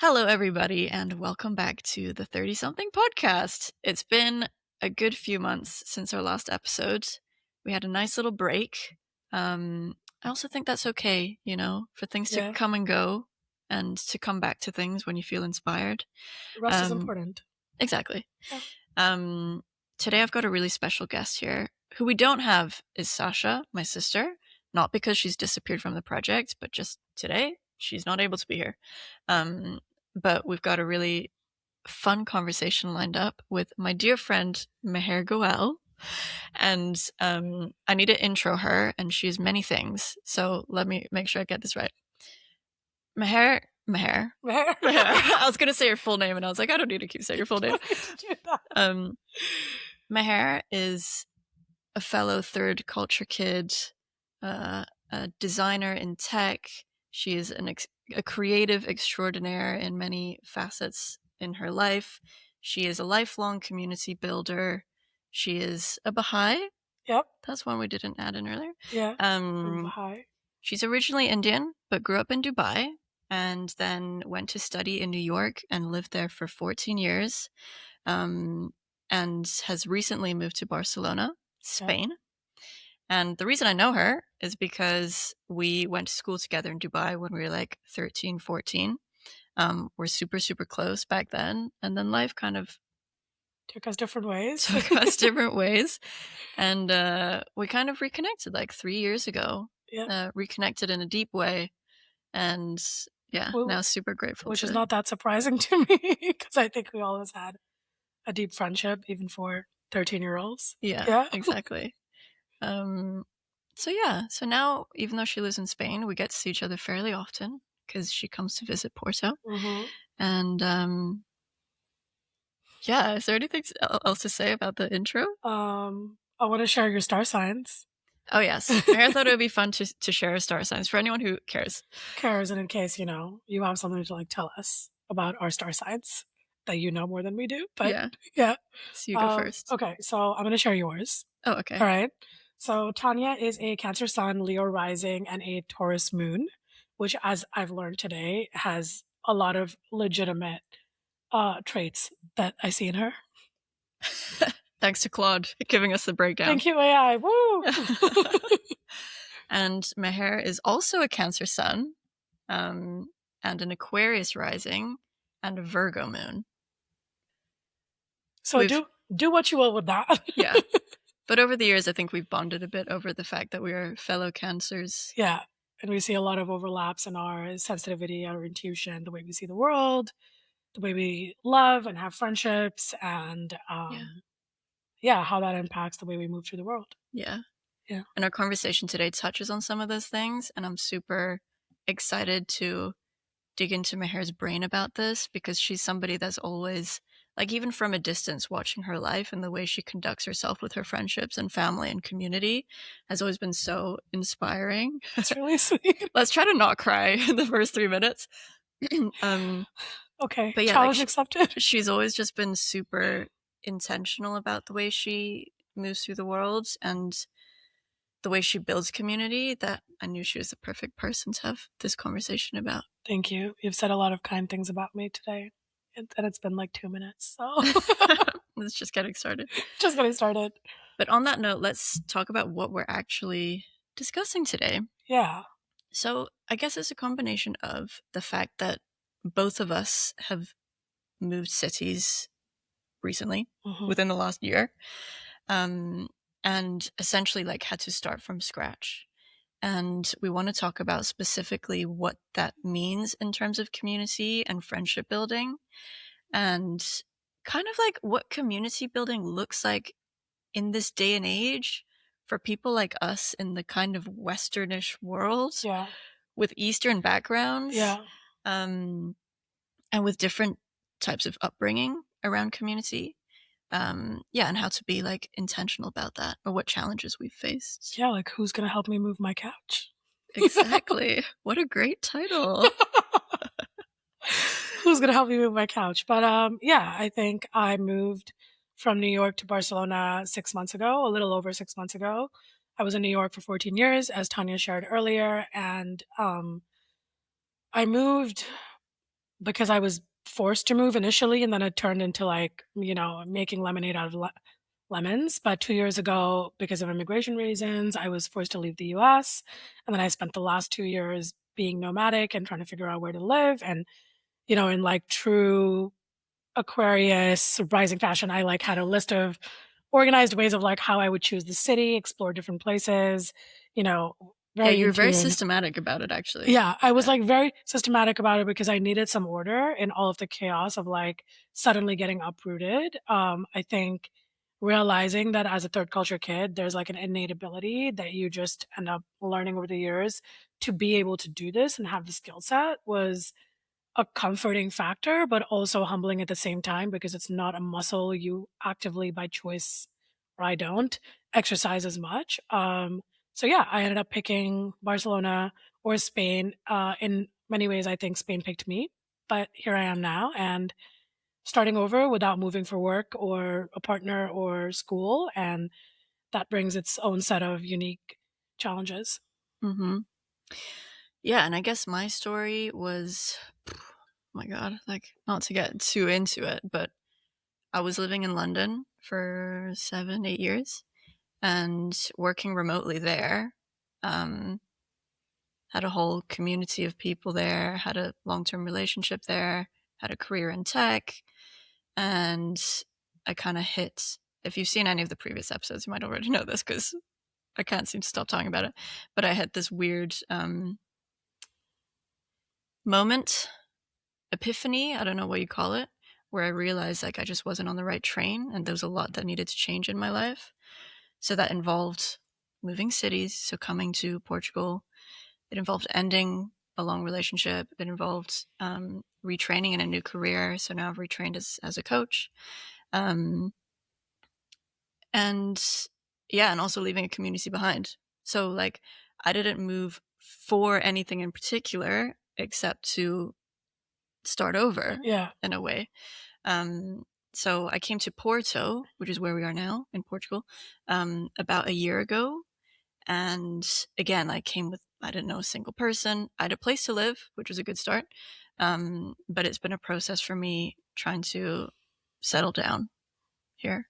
Hello, everybody, and welcome back to the 30 something podcast. It's been a good few months since our last episode. We had a nice little break. I also think that's okay, for things to Yeah, come and go and to come back to things when you feel inspired. rest is Um, important. exactly. Yeah. Um, Today I've got a really special guest here. Who we don't have is Sasha, my sister. Not because she's disappeared from the project, but just today she's not able to be here. But we've got a really fun conversation lined up with my dear friend Meher Goel. And I need to intro her, and she's many things. So let me make sure I get this right. Meher. Meher. Meher. I was going to say your full name, and I was like, I don't need to keep saying your full name. Don't need to do that. Meher is a fellow third culture kid, a designer in tech. She is a creative extraordinaire in many facets in her life. She is a lifelong community builder. She is a Baha'i. Yep. That's one we didn't add in earlier. Yeah. Hi. She's originally Indian, but grew up in Dubai and then went to study in New York and lived there for 14 years. And has recently moved to Barcelona, Spain. And the reason I know her is because we went to school together in Dubai when we were like 13, 14. We're super, super close back then. And then life kind of took us different ways. And we kind of reconnected like 3 years ago. Yeah. Reconnected in a deep way. And yeah, now super grateful. Which is not that surprising to me because I think we always had a deep friendship, even for 13-year-olds. Yeah, exactly. So now, even though she lives in Spain, we get to see each other fairly often because she comes to visit Porto. Mm-hmm. And yeah, is there anything else to say about the intro? I want to share your star signs. Oh, yes. I thought it would be fun to share star signs for anyone who cares. And in case, you have something to tell us about our star signs that you know more than we do. But yeah. So you go first. Okay, so I'm going to share yours. Oh, okay. All right. So Tanya is a Cancer Sun, Leo rising, and a Taurus moon, which, as I've learned today, has a lot of legitimate traits that I see in her. Thanks to Claude giving us the breakdown. Thank you, AI. Woo! And Meher is also a Cancer Sun, and an Aquarius rising, and a Virgo moon. So do what you will with that. Yeah. But over the years, I think we've bonded a bit over the fact that we are fellow Cancers. Yeah. And we see a lot of overlaps in our sensitivity, our intuition, the way we see the world, the way we love and have friendships, and how that impacts the way we move through the world. Yeah. Yeah. And our conversation today touches on some of those things, and I'm super excited to dig into Meher's brain about this because she's somebody that's always, like, even from a distance, watching her life and the way she conducts herself with her friendships and family and community has always been so inspiring. That's really sweet. Let's try to not cry in the first 3 minutes. Okay, but yeah, challenge accepted. She's always just been super intentional about the way she moves through the world and the way she builds community, that I knew she was the perfect person to have this conversation about. Thank you. You've said a lot of kind things about me today, and it's been like 2 minutes, so It's just getting started. Just getting started. But on that note, let's talk about what we're actually discussing today. Yeah. So I guess it's a combination of the fact that both of us have moved cities recently, within the last year, and essentially had to start from scratch. And we want to talk about specifically what that means in terms of community and friendship building, and kind of what community building looks like in this day and age for people like us in the kind of Westernish world, with Eastern backgrounds, and with different types of upbringing around community. And how to be intentional about that, or what challenges we've faced. Yeah, who's gonna help me move my couch? Exactly. What a great title. Who's gonna help me move my couch? But I think I moved from New York to Barcelona 6 months ago, a little over 6 months ago. I was in New York for 14 years, as Tanya shared earlier, and I moved because I was forced to move initially, and then it turned into like, making lemonade out of lemons. But 2 years ago, because of immigration reasons, I was forced to leave the US. And then I spent the last 2 years being nomadic and trying to figure out where to live. And, in like true Aquarius rising fashion, I like had a list of organized ways of like how I would choose the city, explore different places, you know, Yeah, very you were in very tune. systematic about it, actually. Yeah, I was, Yeah. like, very systematic about it because I needed some order in all of the chaos of, like, suddenly getting uprooted. I think realizing that as a third culture kid, there's, like, an innate ability that you just end up learning over the years to be able to do this and have the skill set was a comforting factor, but also humbling at the same time because it's not a muscle you actively by choice, or I don't, exercise as much. So yeah, I ended up picking Barcelona or Spain. In many ways, I think Spain picked me, but here I am now and starting over without moving for work or a partner or school. And that brings its own set of unique challenges. Mhm. Yeah, and I guess my story was oh my god, like, not to get too into it, but I was living in London for 7, 8 years and working remotely there. Um, had a whole community of people there, had a long-term relationship there, had a career in tech, and I kinda hit if you've seen any of the previous episodes, you might already know this because I can't seem to stop talking about it, but I had this weird, moment, epiphany, I don't know what you call it, where I realized, like, I just wasn't on the right train, and there was a lot that needed to change in my life. So that involved moving cities, so coming to Portugal. It involved ending a long relationship. It involved retraining in a new career. So now I've retrained as a coach. Um, and yeah, and also leaving a community behind. So, like, I didn't move for anything in particular except to start over Yeah. in a way. Um, so I came to Porto, which is where we are now in Portugal, about a year ago. And again, I came with, I didn't know a single person. I had a place to live, which was a good start. But it's been a process for me trying to settle down here.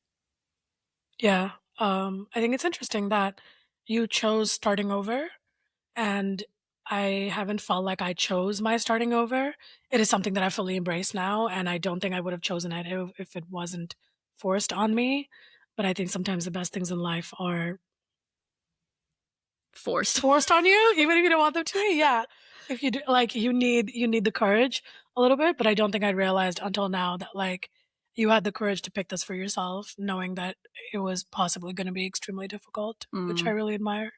Yeah. I think it's interesting that you chose starting over, and I haven't felt like I chose my starting over. It is something that I fully embrace now, and I don't think I would have chosen it if it wasn't forced on me. But I think sometimes the best things in life are Forced. forced on you, even if you don't want them to be. Yeah. If you do, like, you need the courage a little bit, but I don't think I realized until now that like you had the courage to pick this for yourself, knowing that it was possibly going to be extremely difficult, which I Mm. really admire.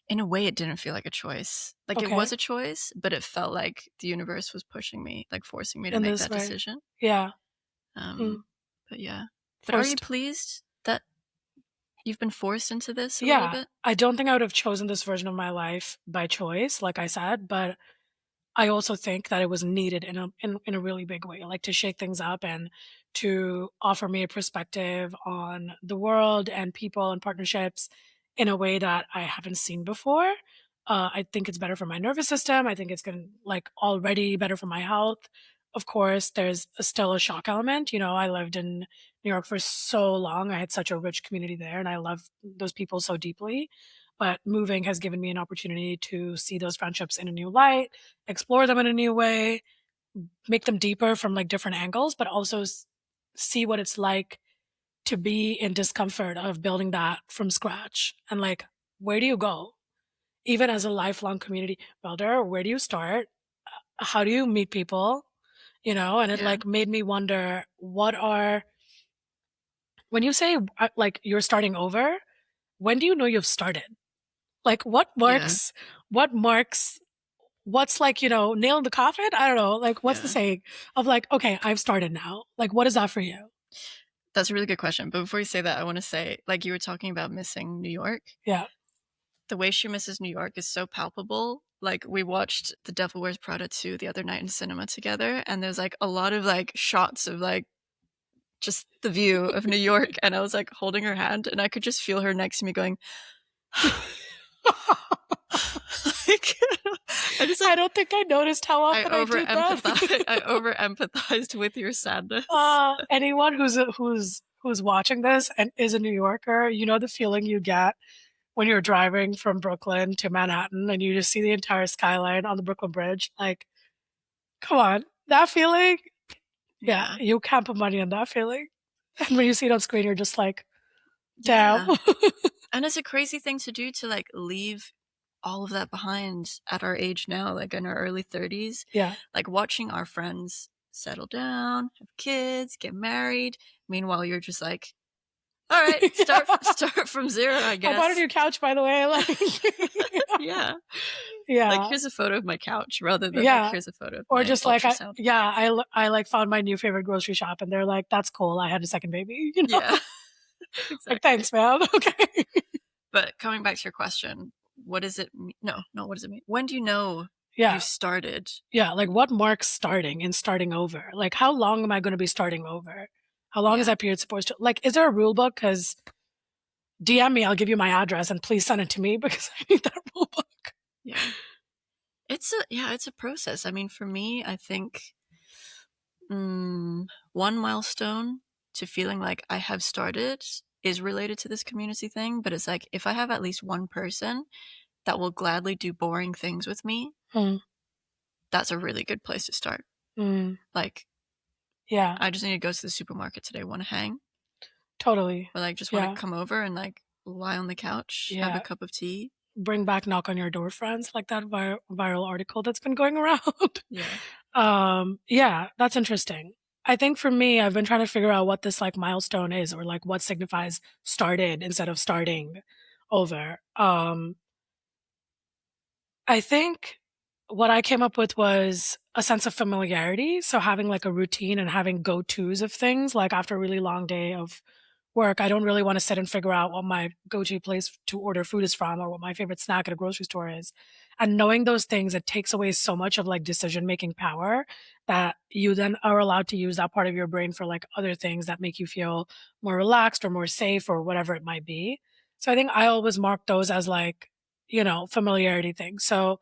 In a way, it didn't feel like a choice. Like, it was Okay. a choice, but it felt like the universe was pushing me, like forcing me to In make this that way. decision. Yeah. Mm. Um, but yeah. But are you Forced. pleased that you've been forced into this a little Yeah. bit? I don't think I would have chosen this version of my life by choice, like I said, but I also think that it was needed in a really big way, like to shake things up and to offer me a perspective on the world and people and partnerships in a way that I haven't seen before. I think it's better for my nervous system. I think it's going to like already better for my health. Of course, there's still a shock element. I lived in New York for so long. I had such a rich community there, and I love those people so deeply. But moving has given me an opportunity to see those friendships in a new light, explore them in a new way, make them deeper from like different angles, but also see what it's like to be in discomfort of building that from scratch. And like, where do you go? Even as a lifelong community builder, where do you start? How do you meet people? And it Yeah. like made me wonder when you say like you're starting over, when do you know you've started? Like Yeah. what marks what's like, nail in the coffin? I don't know. Like, what's the Yeah. saying of like, okay, I've started now? Like, what is that for you? That's a really good question. But before you say that, I want to say, like, you were talking about missing New York. Yeah. The way she misses New York is so palpable. Like, we watched The Devil Wears Prada 2 the other night in cinema together, and there's like a lot of like shots of like just the view of New York, and I was like holding her hand, and I could just feel her next to me going, like I just I like don't think I noticed how I often I over do that. empathize. I over empathized with your sadness. Anyone who's watching this and is a New Yorker, you know the feeling you get when you're driving from Brooklyn to Manhattan and you just see the entire skyline on the Brooklyn Bridge. Like, come on, that feeling. Yeah, Yeah. you can't put money on that feeling. And when you see it on screen, you're just like, damn. Yeah. And it's a crazy thing to do to like leave all of that behind at our age now, like in our early 30s. Yeah. Like watching our friends settle down, have kids, get married. Meanwhile, you're just like, all right, start from zero, I I bought a guess. new couch, by the way. Like, Yeah. Like yeah, here's a photo of my couch rather than like yeah. here's a photo of Or my just like, ultrasound. I like found my new favorite grocery shop, and they're like, "That's cool. I had a second baby." You know, Yeah. like, Exactly. thanks, man. Okay. But coming back to your question, what does it mean? No, no, what does it mean? When do you know Yeah, you've started? yeah. Like, what marks starting and starting over? Like, how long am I going to be starting over? How long is Yeah. that period supposed to? Like, is there a rule book? Because DM me, I'll give you my address, and please send it to me because I need that rule book. Yeah. It's a process. I mean, for me, I think one milestone to feeling like I have started is related to this community thing, but it's like if I have at least one person that will gladly do boring things with me, Mm, that's a really good place to start. mm, Like, yeah, I just need to go to the supermarket today, want to hang, totally. or like just want to Yeah, come over and like lie on the couch, have a yeah. cup of tea. Bring back knock on your door friends, like that viral article that's been going around. Yeah. Yeah, that's interesting. I think for me, I've been trying to figure out what this like milestone is or like what signifies started instead of starting over. I think what I came up with was a sense of familiarity. So having like a routine and having go-tos of things, like after a really long day of work, I don't really want to sit and figure out what my go-to place to order food is from or what my favorite snack at a grocery store is. And knowing those things, it takes away so much of like decision-making power that you then are allowed to use that part of your brain for like other things that make you feel more relaxed or more safe or whatever it might be. So I think I always mark those as like, familiarity things. So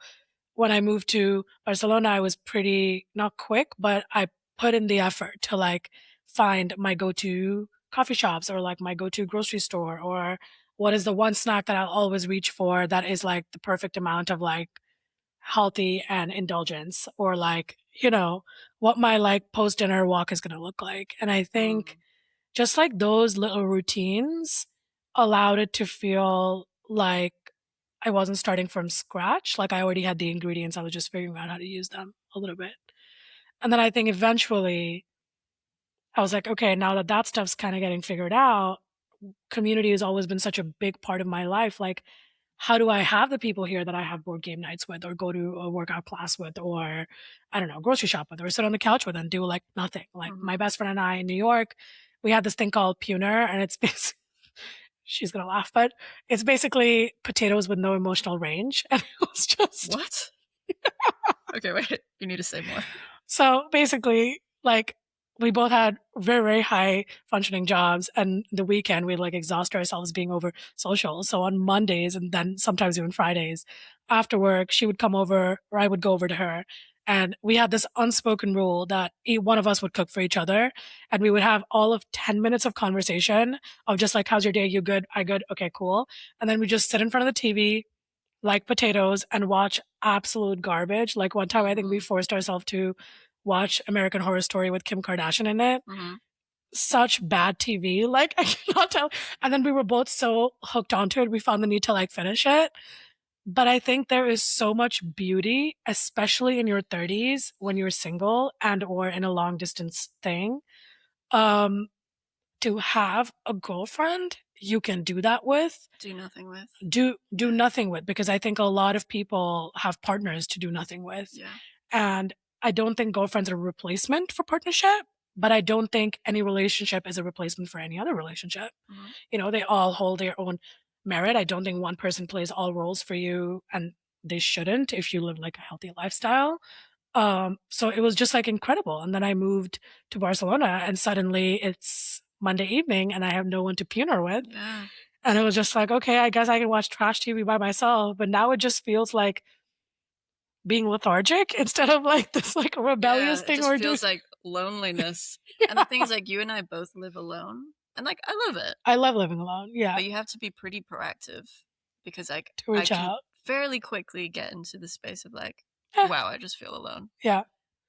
when I moved to Barcelona, I was pretty not quick, but I put in the effort to like find my go-to coffee shops or like my go-to grocery store or what is the one snack that I'll always reach for that is like the perfect amount of like healthy and indulgence or like, what my like post dinner walk is going to look like. And I think Mm. just like those little routines allowed it to feel like I wasn't starting from scratch. Like I already had the ingredients. I was just figuring out how to use them a little bit. And then I think eventually I was like, okay, now that that stuff's kind of getting figured out, community has always been such a big part of my life. Like, how do I have the people here that I have board game nights with, or go to a workout class with, or I don't know, grocery shop with, or sit on the couch with and do like nothing? Like, my Mhm. best friend and I in New York, we had this thing called Puner, and she's gonna laugh, but it's basically potatoes with no emotional range. And it was just What? Okay, wait. You need to say more. so basically, like, we both had very, very high functioning jobs, and the weekend we'd like exhaust ourselves being over social. So on Mondays and then sometimes even Fridays after work, she would come over or I would go over to her. And we had this unspoken rule that one of us would cook for each other. And we would have all of 10 minutes of conversation of just like, how's your day? You good? I good? Okay, cool. And then we just sit in front of the TV, like potatoes, and watch absolute garbage. Like one time, I think we Mhm. forced ourselves to watch American Horror Story with Kim Kardashian in it. Mhm. Such bad TV. Like I cannot tell. And then we were both so hooked onto it, we found the need to like finish it. But I think there is so much beauty, especially in your 30s when you're single and or in a long distance thing. Um, to have a girlfriend you can do that with Do nothing with. do nothing with because I think a lot of people have partners to do nothing with. Yeah. And I don't think girlfriends are a replacement for partnership, but I don't think any relationship is a replacement for any other relationship. Mhm. They all hold their own merit. I don't think one person plays all roles for you and they shouldn't if you live like a healthy lifestyle. So it was just like incredible. And then I moved to Barcelona and suddenly it's Monday evening and I have no one to puner with. Yeah. And it was just like, okay, I guess I can watch trash TV by myself. But now it just feels like being lethargic instead of like this like Yeah, rebellious it thing just we're doing. feels like loneliness. And the thing Yeah. is, like, you and I both live alone, and, like, I love it, I love living alone. Yeah. but you have to be pretty proactive because, like, To I reach can out. fairly quickly get into the space of, like, Eh, "Wow, I just feel alone." yeah.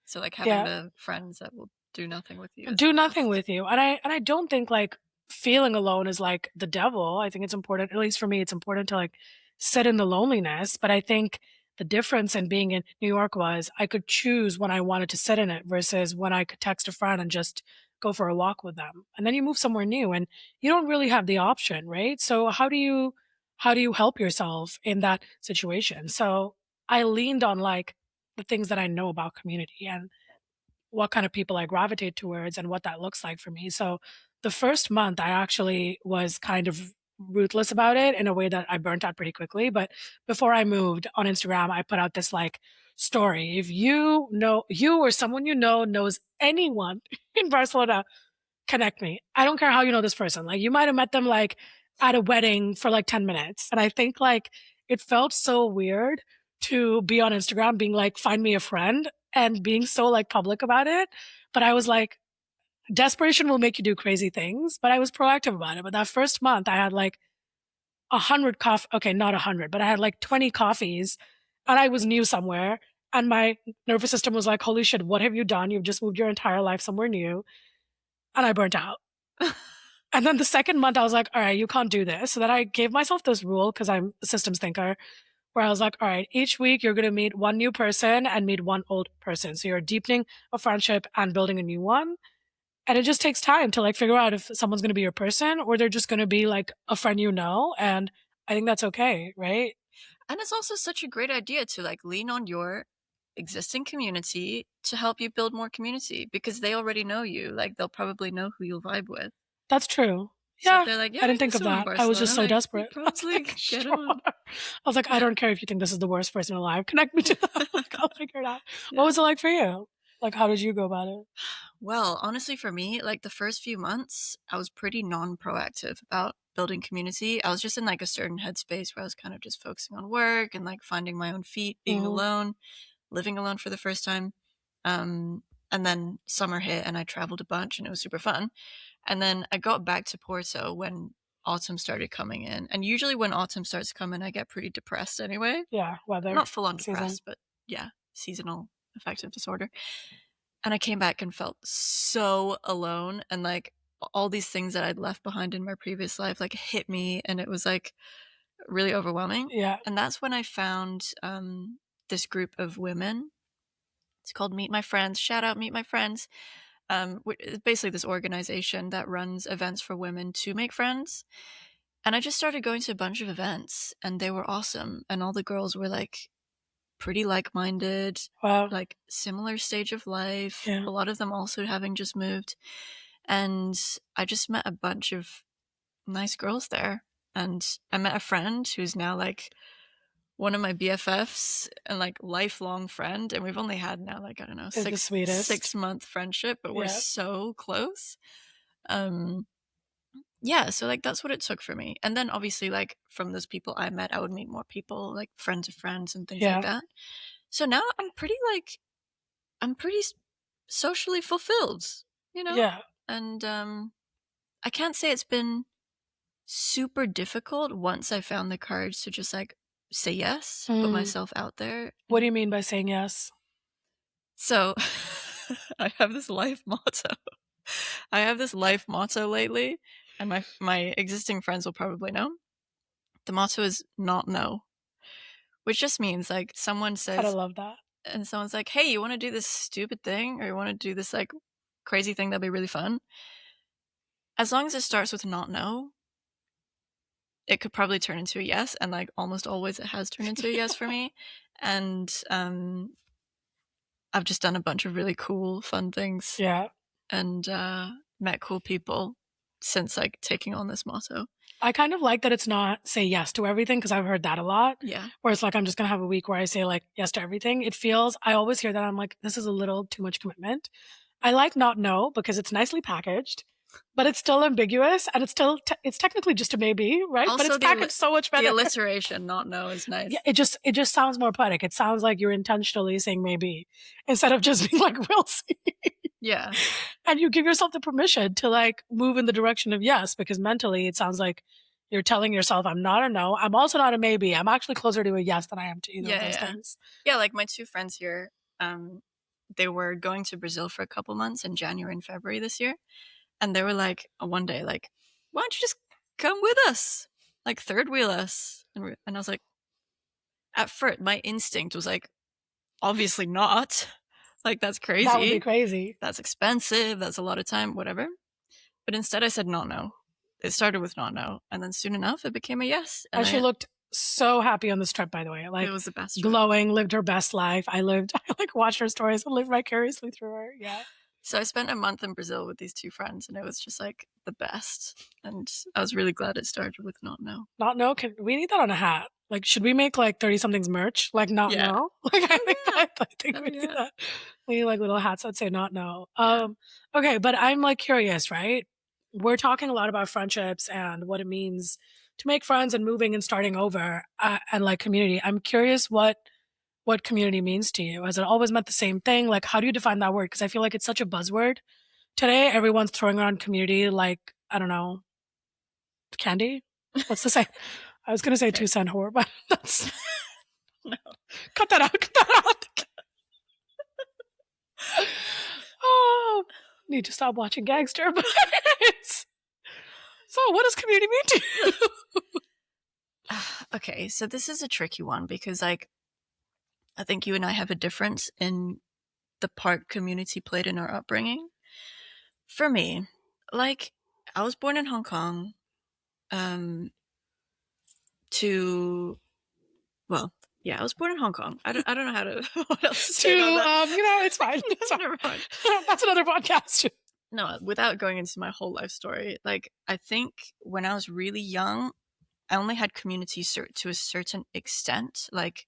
So, like, having Yeah. the friends that will do nothing with you is Do a nothing must. with you. And I don't think like feeling alone is like the devil. I think it's important, at least for me, it's important to like sit in the loneliness. But I think the difference in being in New York was I could choose when I wanted to sit in it versus when I could text a friend and just go for a walk with them. And then you move somewhere new and you don't really have the option, right? So how do you help yourself in that situation? So I leaned on like the things that I know about community and what kind of people I gravitate towards and what that looks like for me. So the first month I actually was kind of ruthless about it in a way that I burnt out pretty quickly. But before I moved on Instagram, I put out this like story. If you know you or someone you know knows anyone in Barcelona, connect me. I don't care how you know this person. Like you might have met them like at a wedding for like 10 minutes. And I think like it felt so weird to be on Instagram being like, find me a friend and being so like public about it. But I was like, desperation will make you do crazy things. But I was proactive about it. But that first month I had like 100 coffee. Okay, not 100, but I had like 20 coffees and I was new somewhere. And my nervous system was like, holy shit, what have you done? You've just moved your entire life somewhere new. And I burnt out. And then the second month, I was like, all right, you can't do this. So then I gave myself this rule because I'm a systems thinker where I was like, all right, each week you're going to meet one new person and meet one old person. So you're deepening a friendship and building a new one. And it just takes time to like figure out if someone's going to be your person or they're just going to be like a friend you know. And I think that's okay, right? And it's also such a great idea to, like, lean on your existing community to help you build more community because they already know you, like, they'll probably know who you'll vibe with. That's true. So if Yeah. they're like, "Yeah, I I didn't know think of someone in that. I was just Barcelona," so like, you desperate. I was probably like, get sure. on. I was like, I don't care if you think this is the worst person alive. Connect me to them. Like, I'll figure it out. What Yeah. was it like for you? Like, how did you go about it? Well, honestly, for me, like, the first few months, I was pretty non-proactive about building community. I was just in, like, a certain headspace where I was kind of just focusing on work and, like, finding my own feet, being Mhm. alone, living alone for the first time. And then summer hit and I traveled a bunch and it was super fun. And then I got back to Porto when autumn started coming in. And usually when autumn starts coming, I get pretty depressed anyway. Yeah, weather, Not full on season. depressed, but yeah, seasonal affective disorder. And I came back and felt so alone and like all these things that I'd left behind in my previous life like hit me and it was like really overwhelming. Yeah. And that's when I found this group of women. It's called Meet My Friends. Shout out Meet My Friends. It's basically this organization that runs events for women to make friends. And I just started going to a bunch of events and they were awesome. And all the girls were like pretty like minded, Wow. like similar stage of life. Yeah. A lot of them also having just moved. And I just met a bunch of nice girls there. And I met a friend who's now like one of my BFFs and like lifelong friend. And we've only had now like, I don't know, Is the six sweetest. six month friendship, but we're Yeah. so close. Um yeah, so like that's what it took for me. And then obviously like from those people I met, I would meet more people, like friends of friends and things like Yeah. that. So now I'm pretty socially fulfilled, you know? Yeah. And I can't say it's been super difficult once I found the courage to just like say yes, put Mm. myself out there. What do you mean by saying yes? So I have this life motto. I have this life motto lately, and my existing friends will probably know. The motto is not no, which just means like someone Gotta says love that. and someone's like, "Hey, you want to do this stupid thing or you want to do this like crazy thing that'd be really fun?" As long as it starts with not no, it could probably turn into a yes, and like almost always it has turned into a yes for me. And I've just done a bunch of really cool, fun things Yeah. and met cool people since like taking on this motto. I kind of like that it's not say yes to everything because I've heard that a lot. Yeah. Where it's like I'm just gonna have a week where I say like yes to everything. It feels I always hear that I'm like, this is a little too much commitment. I like not no because it's nicely packaged. but it's still ambiguous, and it's still it's technically just a maybe, right? But it's Also, packaged so much the better. alliteration, not know, is Yeah, nice. it just sounds more poetic. It sounds like you're intentionally saying maybe instead of just being like, "We'll see." Yeah. And you give yourself the permission to, like, move in the direction of yes, because mentally it sounds like you're telling yourself, "I'm not a no. I'm also not a maybe. I'm actually closer to a yes than I am to either of Yeah, those yeah. things." Yeah, like my 2 friends here, they were going to Brazil for a couple months in January and February this year, and they were like, one day, like, "Why don't you just come with us? Like, third wheel us." And I was like, at first, my instinct was like, "Obviously not. Like, that's That would be crazy. crazy. That's expensive. That's a lot of time, whatever." But instead, I said, "No, no." It started with "no, no," and then soon enough, it became a yes, and And she looked so happy on this trip, by the way, it like, was the best trip. glowing, lived her best life. I, like, watched her stories and lived vicariously through her. Yeah. So I spent a month in Brazil with these 2 friends, and it was just, like, the best, and I was really glad it started with "not no." Not know, can we need that on a hat. Like, should we make, like, 30 somethings merch? Like, not Yeah. know? Like, Hell yeah. I think Hell we need yeah. that. We need, like, little hats that say not know. Yeah. Okay, but I'm, like, curious, right? We're talking a lot about friendships and what it means to make friends and moving and starting over, and, like, community. I'm curious what community means to you. Has it always meant the same thing? Like, how do you define that word? Because I feel like it's such a buzzword. Today, everyone's throwing around community like, I don't know, candy? What's the say? I was gonna say Okay. 2 cent whore, but that's No. cut that out, cut that out. Oh, need to stop watching Gangster, but so what does community mean to you? Okay, so this is a tricky one because, like, I think you and I have a difference in the part community played in our upbringing. For me, like, I was born in Hong Kong, um, to well, yeah, I was born in Hong Kong. I don't know how to what else to To, say about that. it's fine, it's fine. Never mind. That's another podcast. No, without going into my whole life story, like, I think when I was really young, I only had community to a certain extent. Like,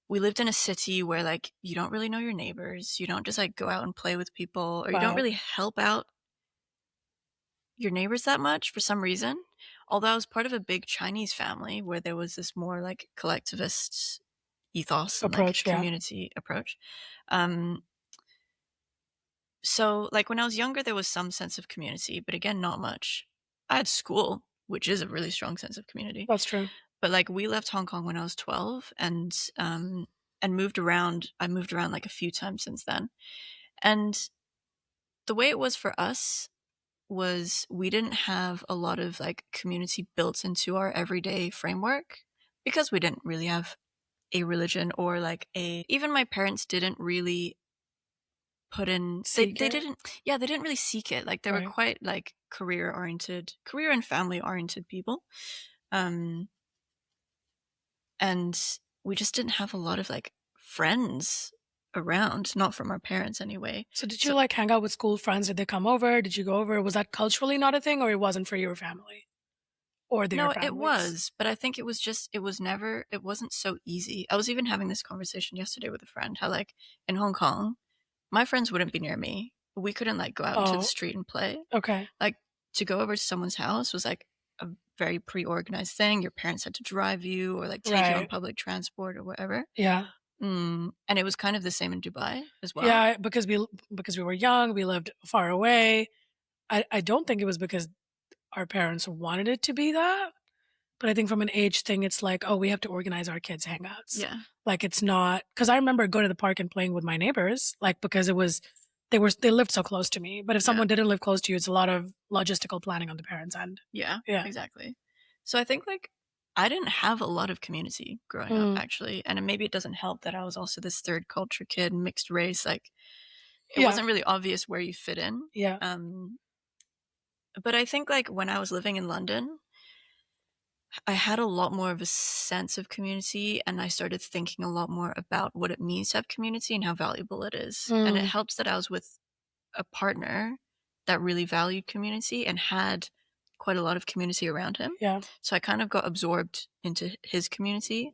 we lived in a city where, like, you don't really know your neighbors. You don't just, like, go out and play with people, or you don't Wow, really help out your neighbors that much for some reason. Although I was part of a big Chinese family where there was this more, like, collectivist ethos and, like, approach, yeah. community approach. Um, so, like, when I was younger, there was some sense of community, but again, not much. I had school, which is a really strong sense of community. That's true. But, like, we left Hong Kong when I was 12 and moved around. I moved around, like, a few times since then. And the way it was for us was we didn't have a lot of, like, community built into our everyday framework because we didn't really have a religion or, like, a even my parents didn't really put in Seek they it, didn't yeah, they didn't really seek it. Like, they were right. quite, like, career and family-oriented people. Um And we just didn't have a lot of, like, friends around, not from our parents anyway. So did you, So like, hang out with school friends? Did they come over? Did you go over? Was that culturally not a thing, or it wasn't for your family or their no, it families? was, but I think it wasn't so easy. I was even having this conversation yesterday with a friend, how, like, in Hong Kong, my friends wouldn't be near me. We couldn't, like, go out into the Oh, street and play. okay. Like, to go over to someone's house was, like, a very pre-organized thing. Your parents had to drive you or, like, take you on Right. public transport or whatever. Yeah. And it was kind of the same in Dubai as well. Yeah, because we were young, we lived far away. I don't think it was because our parents wanted it to be that, but I think from an age thing, it's like, "Oh, we have to organize our kids' hangouts." Yeah. Like, it's not because I remember going to the park and playing with my neighbors, like, because they lived so close to me, but if Yeah. someone didn't live close to you, it's a lot of logistical planning on the parents' end. Yeah, Yeah. exactly. So I think, like, I didn't have a lot of community growing up, Mm. actually, and maybe it doesn't help that I was also this third culture kid, mixed race, like, it Yeah. wasn't really obvious where you fit in. Yeah. Um, but I think, like, when I was living in London, I had a lot more of a sense of community, and I started thinking a lot more about what it means to have community and how valuable it is, and it Mm. helps that I was with a partner that really valued community and had quite a lot of community around him. Yeah. So I kind of got absorbed into his community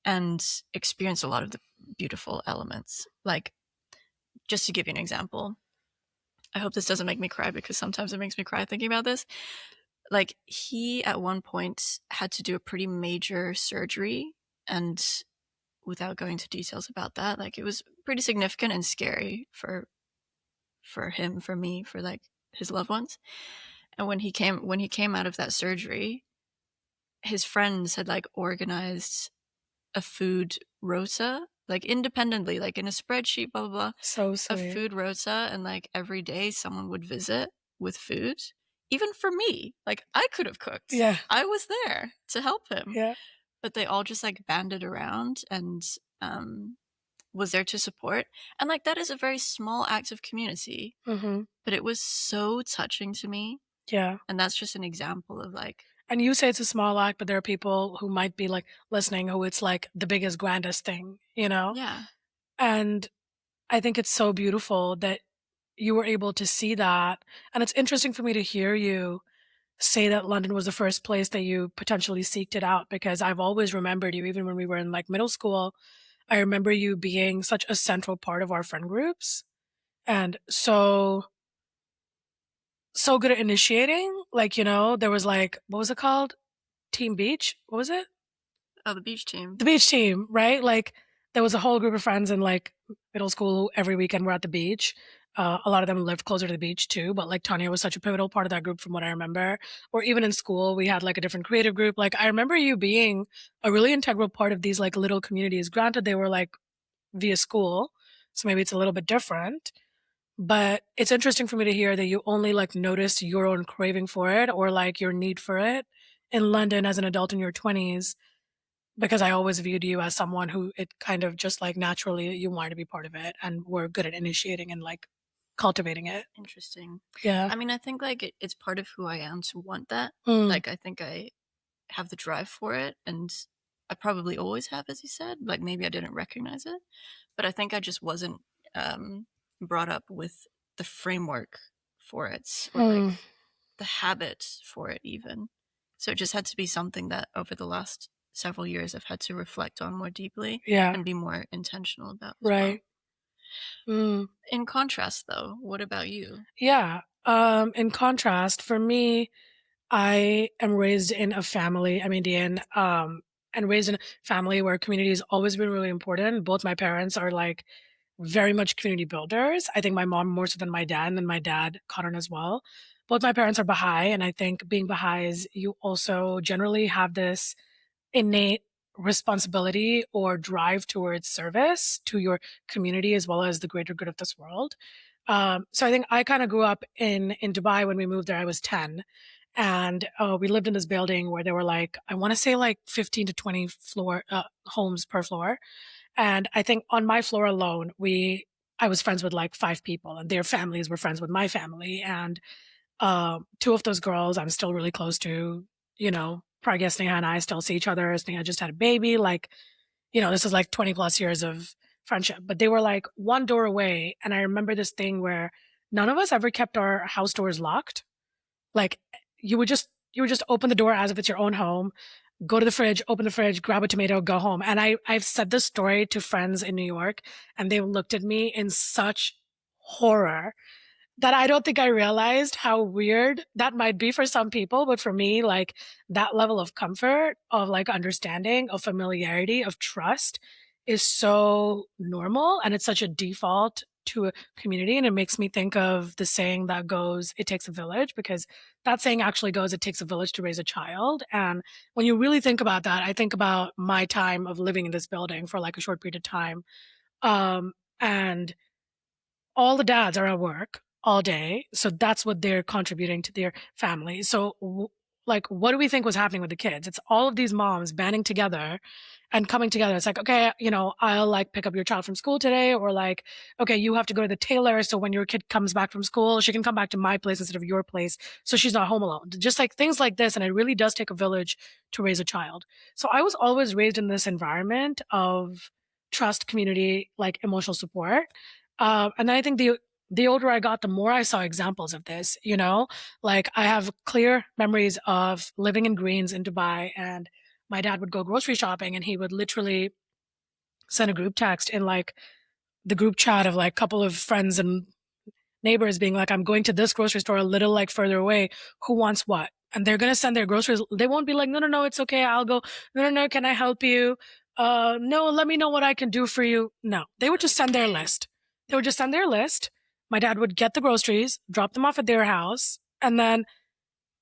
and experienced a lot of the beautiful elements. Like, just to give you an example, I hope this doesn't make me cry because sometimes it makes me cry thinking about this. Like, he at one point had to do a pretty major surgery, and without going into details about that, like, it was pretty significant and scary for him, for me, for, like, his loved ones. And when he came out of that surgery, his friends had, like, organized a food rota, like, independently, like, in a spreadsheet, blah, blah, blah, So a sweet. food rota, and, like, every day someone would visit with food, even for me. Like, I could have cooked. Yeah, I was there to help him, yeah. but they all just, like, banded around and, was there to support, and, like, that is a very small act of community, Mhm. but it was so touching to me, Yeah. and that's just an example of, like, And you say it's a small act, but there are people who might be, like, listening who it's, like, the biggest, grandest thing, you know? yeah, And I think it's so beautiful that you were able to see that, and it's interesting for me to hear you say that London was the first place that you potentially seeked it out, because I've always remembered you, even when we were in, like, middle school, I remember you being such a central part of our friend groups, and so good at initiating, like, there was, like, what was it called? Team Beach? What was it? oh, the beach team. The beach team, right? Like, there was a whole group of friends in, like, middle school. Every weekend we're at the beach. A lot of them lived closer to the beach too, but, like, Tanya was such a pivotal part of that group from what I remember. Or even in school, we had, like, a different creative group. Like, I remember you being a really integral part of these, like, little communities. Granted, they were, like, via school, so maybe it's a little bit different, but it's interesting for me to hear that you only, like, noticed your own craving for it, or, like, your need for it in London as an adult in your 20s, because I always viewed you as someone who it kind of just, like, naturally you wanted to be part of it and were good at initiating and, like, cultivating it. Interesting. Yeah. I mean, I think, like, it's part of who I am to want that. Mm. Like, I think I have the drive for it, and I probably always have, as you said. Like, maybe I didn't recognize it, but I think I just wasn't, brought up with the framework for it, or, Mm. like, the habit for it even. So it just had to be something that over the last several years I've had to reflect on more deeply Yeah. and be more intentional about as well. Right. Mm. In contrast, though, what about you? Yeah. In contrast, for me, I am raised in a family. I'm Indian, and raised in a family where community has always been really important. Both my parents are, like, very much community builders. I think my mom more so than my dad, and then my dad caught on as well. Both my parents are Baha'i, and I think being Baha'i is you also generally have this innate responsibility or drive towards service to your community as well as the greater good of this world. So I think I kind of grew up in Dubai. When we moved there, I was 10, and we lived in this building where there were, like, I want to say, like, 15 to 20 floor homes per floor, and I think on my floor alone, I was friends with, like, 5 people, and their families were friends with my family, and two of those girls I'm still really close to. Pragya, Sneha, and I still see each other. Sneha just had a baby. Like, this is like 20 plus years of friendship, but they were, like, one door away. And I remember this thing where none of us ever kept our house doors locked. Like, you would just open the door as if it's your own home, go to the fridge, open the fridge, grab a tomato, go home. And I've said this story to friends in New York, and they looked at me in such horror that I don't think I realized how weird that might be for some people, but for me, like, that level of comfort, of, like, understanding, of familiarity, of trust is so normal, and it's such a default to a community, and it makes me think of the saying that goes, "It takes a village," because that saying actually goes, "It takes a village to raise a child," and when you really think about that, I think about my time of living in this building for, like, a short period of time, and all the dads are at work all day, so that's what they're contributing to their family. So, like, what do we think was happening with the kids? It's all of these moms banding together and coming together. It's like, okay, I'll, like, pick up your child from school today, or, like, okay, you have to go to the tailor, so when your kid comes back from school, she can come back to my place instead of your place, so she's not home alone. Just, like, things like this, and it really does take a village to raise a child. So I was always raised in this environment of trust, community, like, emotional support. And then I think the older I got, the more I saw examples of this. Like, I have clear memories of living in Greens in Dubai, and my dad would go grocery shopping, and he would literally send a group text in, like, the group chat of, like, couple of friends and neighbors being like, I'm going to this grocery store a little like further away. Who wants what? And they're going to send their groceries. They won't be like, no, no, no, it's okay. I'll go. No, no, no. Can I help you? No, let me know what I can do for you. No, they would just send their list. They would just send their list. My dad would get the groceries, drop them off at their house. And then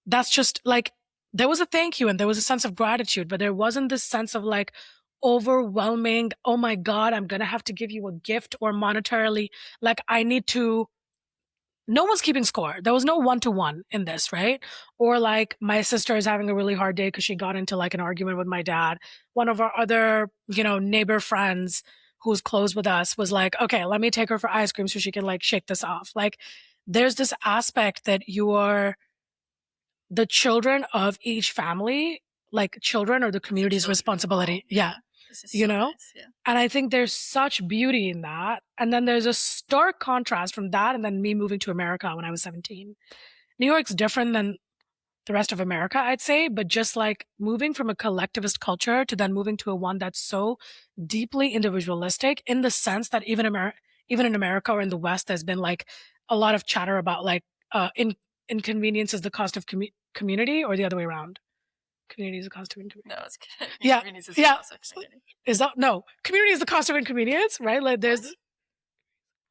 that's just like, there was a thank you and there was a sense of gratitude, but there wasn't this sense of like overwhelming, oh my God, I'm going to have to give you a gift or monetarily, like I need to, no one's keeping score. There was no one-to-one in this, right? Or like my sister is having a really hard day because she got into like an argument with my dad. One of our other, neighbor friends who's close with us was like, okay, let me take her for ice cream so she can like shake this off. Like there's this aspect that you are the children of each family, like children are the community's responsibility. Yeah. This is You so know? nice. Yeah. And I think there's such beauty in that. And then there's a stark contrast from that and then me moving to America when I was 17. New York's different than the rest of America, I'd say, but just like moving from a collectivist culture to then moving to a one that's so deeply individualistic in the sense that even in America or in the West, there's been like a lot of chatter about like inconvenience is the cost of community or the other way around. Community is the cost of inconvenience. No, it's good. Yeah, Inconvenience is yeah. also community. Is that no? Community is the cost of inconvenience, right? Like there's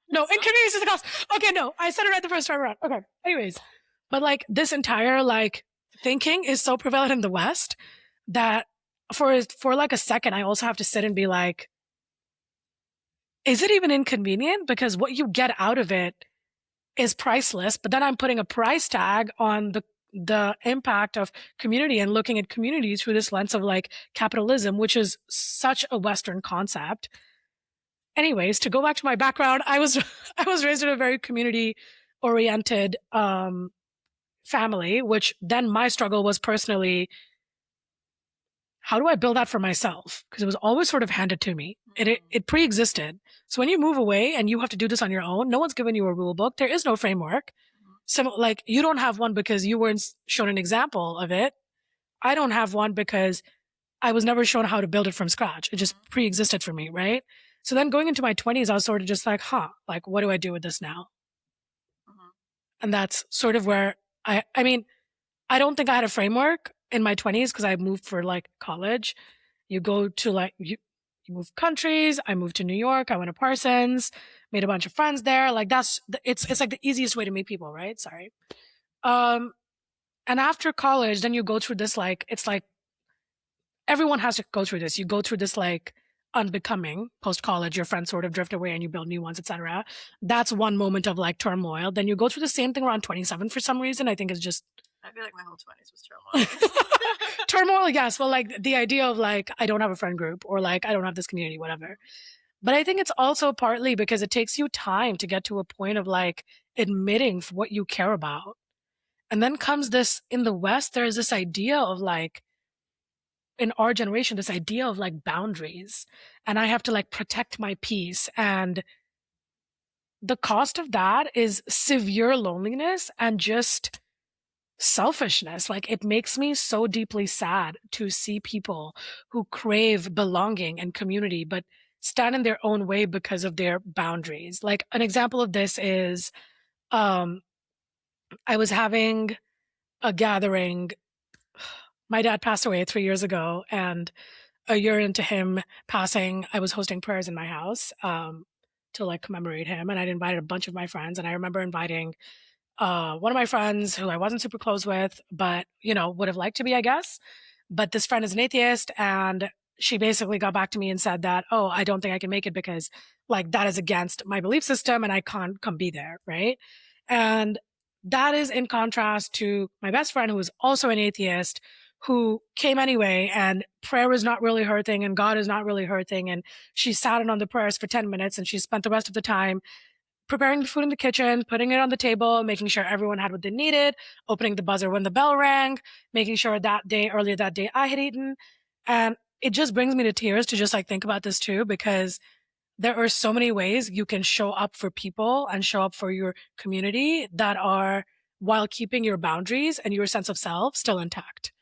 no inconvenience is the cost. Okay, no, I said it right the first time around. Okay. Anyways, but like this entire like thinking is so prevalent in the West that for like a second, I also have to sit and be like, is it even inconvenient? Because what you get out of it is priceless. But then I'm putting a price tag on the impact of community and looking at community through this lens of like capitalism, which is such a Western concept. Anyways, to go back to my background, I was I was raised in a very community oriented family, which then my struggle was personally, how do I build that for myself? Because it was always sort of handed to me. It pre-existed. So when you move away and you have to do this on your own, no one's given you a rule book. There is no framework. So like you don't have one because you weren't shown an example of it. I don't have one because I was never shown how to build it from scratch. It just pre-existed for me, right? So then going into my 20s, I was sort of just like, like what do I do with this now? And that's sort of where I mean, I don't think I had a framework in my 20s because I moved for like college. You go to like, you move countries. I moved to New York. I went to Parsons, made a bunch of friends there. Like it's like the easiest way to meet people, right? Sorry. Um, and after college, then you go through this, like, it's like everyone has to go through this. You go through this like unbecoming post college, your friends sort of drift away and you build new ones, etc. That's one moment of like turmoil. Then you go through the same thing around 27 for some reason. I think it's just I feel like my whole 20s was turmoil. turmoil, yes. Well, like the idea of like, I don't have a friend group or like, I don't have this community, whatever. But I think it's also partly because it takes you time to get to a point of like admitting what you care about. And then comes this in the West, there's this idea of like, in our generation, this idea of like boundaries. And I have to like protect my peace. And the cost of that is severe loneliness and just selfishness. Like it makes me so deeply sad to see people who crave belonging and community, but stand in their own way because of their boundaries. Like an example of this is, um, I was having a gathering. My dad passed away 3 years ago, and a year into him passing, I was hosting prayers in my house, to like commemorate him. And I'd invited a bunch of my friends. And I remember inviting one of my friends who I wasn't super close with, but, would have liked to be, I guess. But this friend is an atheist. And she basically got back to me and said that, oh, I don't think I can make it because like that is against my belief system and I can't come be there. Right. And that is in contrast to my best friend who is also an atheist who came anyway, and prayer is not really her thing and God is not really her thing. And she sat in on the prayers for 10 minutes and she spent the rest of the time preparing the food in the kitchen, putting it on the table, making sure everyone had what they needed, opening the buzzer when the bell rang, making sure earlier that day I had eaten. And it just brings me to tears to just like think about this too, because there are so many ways you can show up for people and show up for your community that are while keeping your boundaries and your sense of self still intact,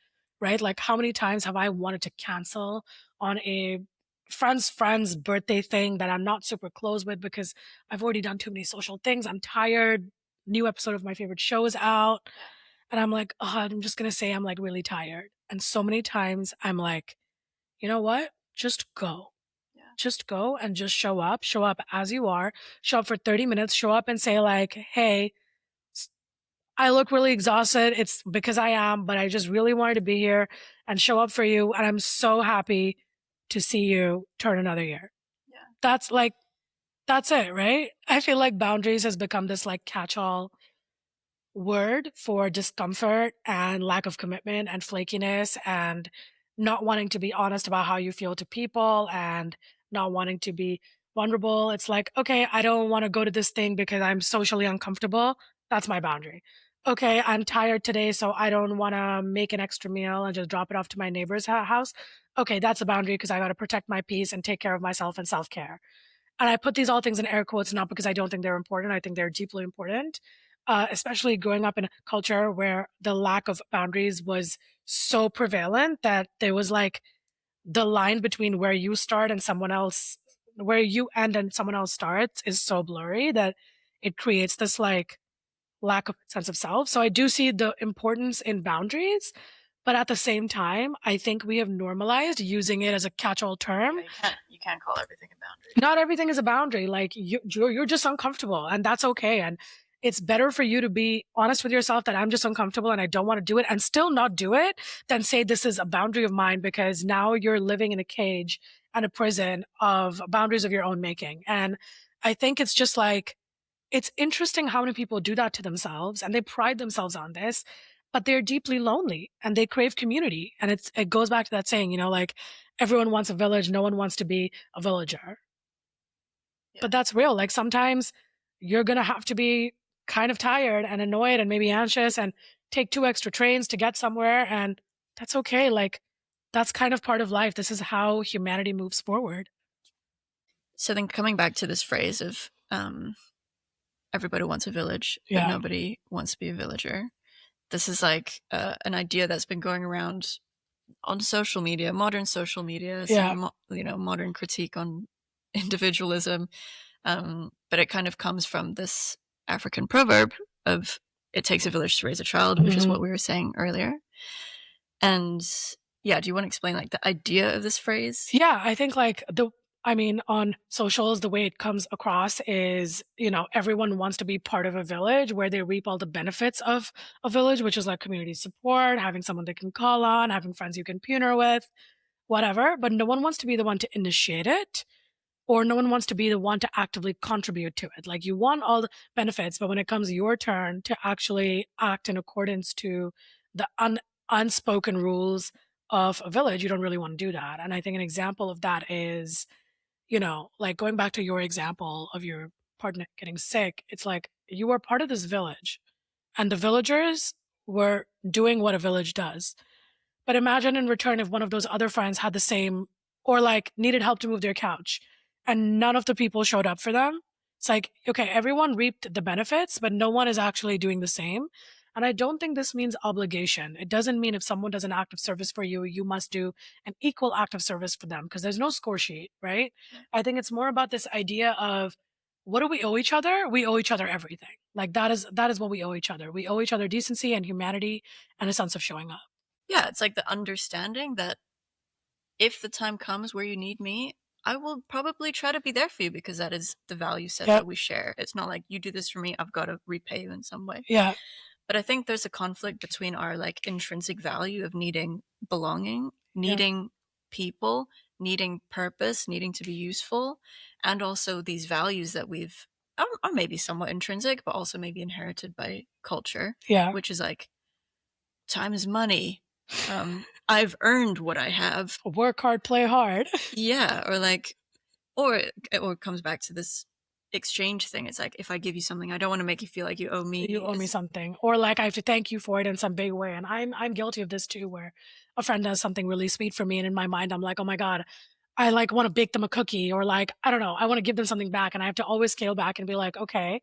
right? Like how many times have I wanted to cancel on a friend's birthday thing that I'm not super close with because I've already done too many social things. I'm tired. New episode of my favorite show is out. And I'm like, oh, I'm just gonna say I'm like really tired. And so many times I'm like, you know what? Just go. Yeah. Just go and just show up as you are, show up for 30 minutes, show up and say like, hey, I look really exhausted. It's because I am, but I just really wanted to be here and show up for you. And I'm so happy to see you turn another year. Yeah. That's like, that's it, right? I feel like boundaries has become this like catch all word for discomfort and lack of commitment and flakiness and not wanting to be honest about how you feel to people and not wanting to be vulnerable. It's like, okay, I don't want to go to this thing because I'm socially uncomfortable. That's my boundary. Okay, I'm tired today, so I don't want to make an extra meal and just drop it off to my neighbor's house. Okay, that's a boundary because I got to protect my peace and take care of myself and self care. And I put these all things in air quotes not because I don't think they're important. I think they're deeply important, especially growing up in a culture where the lack of boundaries was so prevalent that there was like the line between where you start and someone else, where you end and someone else starts is so blurry that it creates this like lack of sense of self. So I do see the importance in boundaries, but at the same time, I think we have normalized using it as a catch-all term. Yeah, you can't call everything a boundary. Not everything is a boundary. Like you're just uncomfortable, and that's okay. And it's better for you to be honest with yourself that I'm just uncomfortable and I don't want to do it, and still not do it, than say this is a boundary of mine because now you're living in a cage and a prison of boundaries of your own making. And I think it's just like it's interesting how many people do that to themselves and they pride themselves on this, but they're deeply lonely and they crave community. And it goes back to that saying, like everyone wants a village, no one wants to be a villager. Yeah. But that's real. Like sometimes you're going to have to be kind of tired and annoyed and maybe anxious and take 2 extra trains to get somewhere. And that's okay. Like that's kind of part of life. This is how humanity moves forward. So then coming back to this phrase of everybody wants a village, but Yeah. nobody wants to be a villager. This is like an idea that's been going around on social media, modern social media, Yeah. some modern critique on individualism. But it kind of comes from this African proverb of "it takes a village to raise a child," which is Mhm. what we were saying earlier. And yeah, do you want to explain like the idea of this phrase? Yeah, I think like on socials, the way it comes across is, everyone wants to be part of a village where they reap all the benefits of a village, which is like community support, having someone they can call on, having friends you can puner with, whatever. But no one wants to be the one to initiate it, or no one wants to be the one to actively contribute to it. Like you want all the benefits, but when it comes your turn to actually act in accordance to the unspoken rules of a village, you don't really want to do that. And I think an example of that is, like going back to your example of your partner getting sick, it's like you were part of this village and the villagers were doing what a village does. But imagine in return if one of those other friends had the same or like needed help to move their couch and none of the people showed up for them. It's like, okay, everyone reaped the benefits, but no one is actually doing the same. And I don't think this means obligation. It doesn't mean if someone does an act of service for you, you must do an equal act of service for them because there's no score sheet, right? I think it's more about this idea of what do we owe each other? We owe each other everything. Like that is what we owe each other. We owe each other decency and humanity and a sense of showing up. Yeah, it's like the understanding that if the time comes where you need me, I will probably try to be there for you because that is the value set Yep. that we share. It's not like you do this for me, I've got to repay you in some way. Yeah. But I think there's a conflict between our like intrinsic value of needing belonging, Yeah. needing people, needing purpose, needing to be useful, and also these values that we've are maybe somewhat intrinsic, but also maybe inherited by culture, Yeah. which is like time is money. I've earned what I have. Work hard, play hard. Yeah, or like, or it comes back to this exchange thing. It's like if I give you something, I don't want to make you feel like you owe me. You owe me something. Or like I have to thank you for it in some big way. And I'm guilty of this too, where a friend does something really sweet for me and in my mind I'm like, oh my God, I like want to bake them a cookie or like, I don't know, I want to give them something back. And I have to always scale back and be like, okay,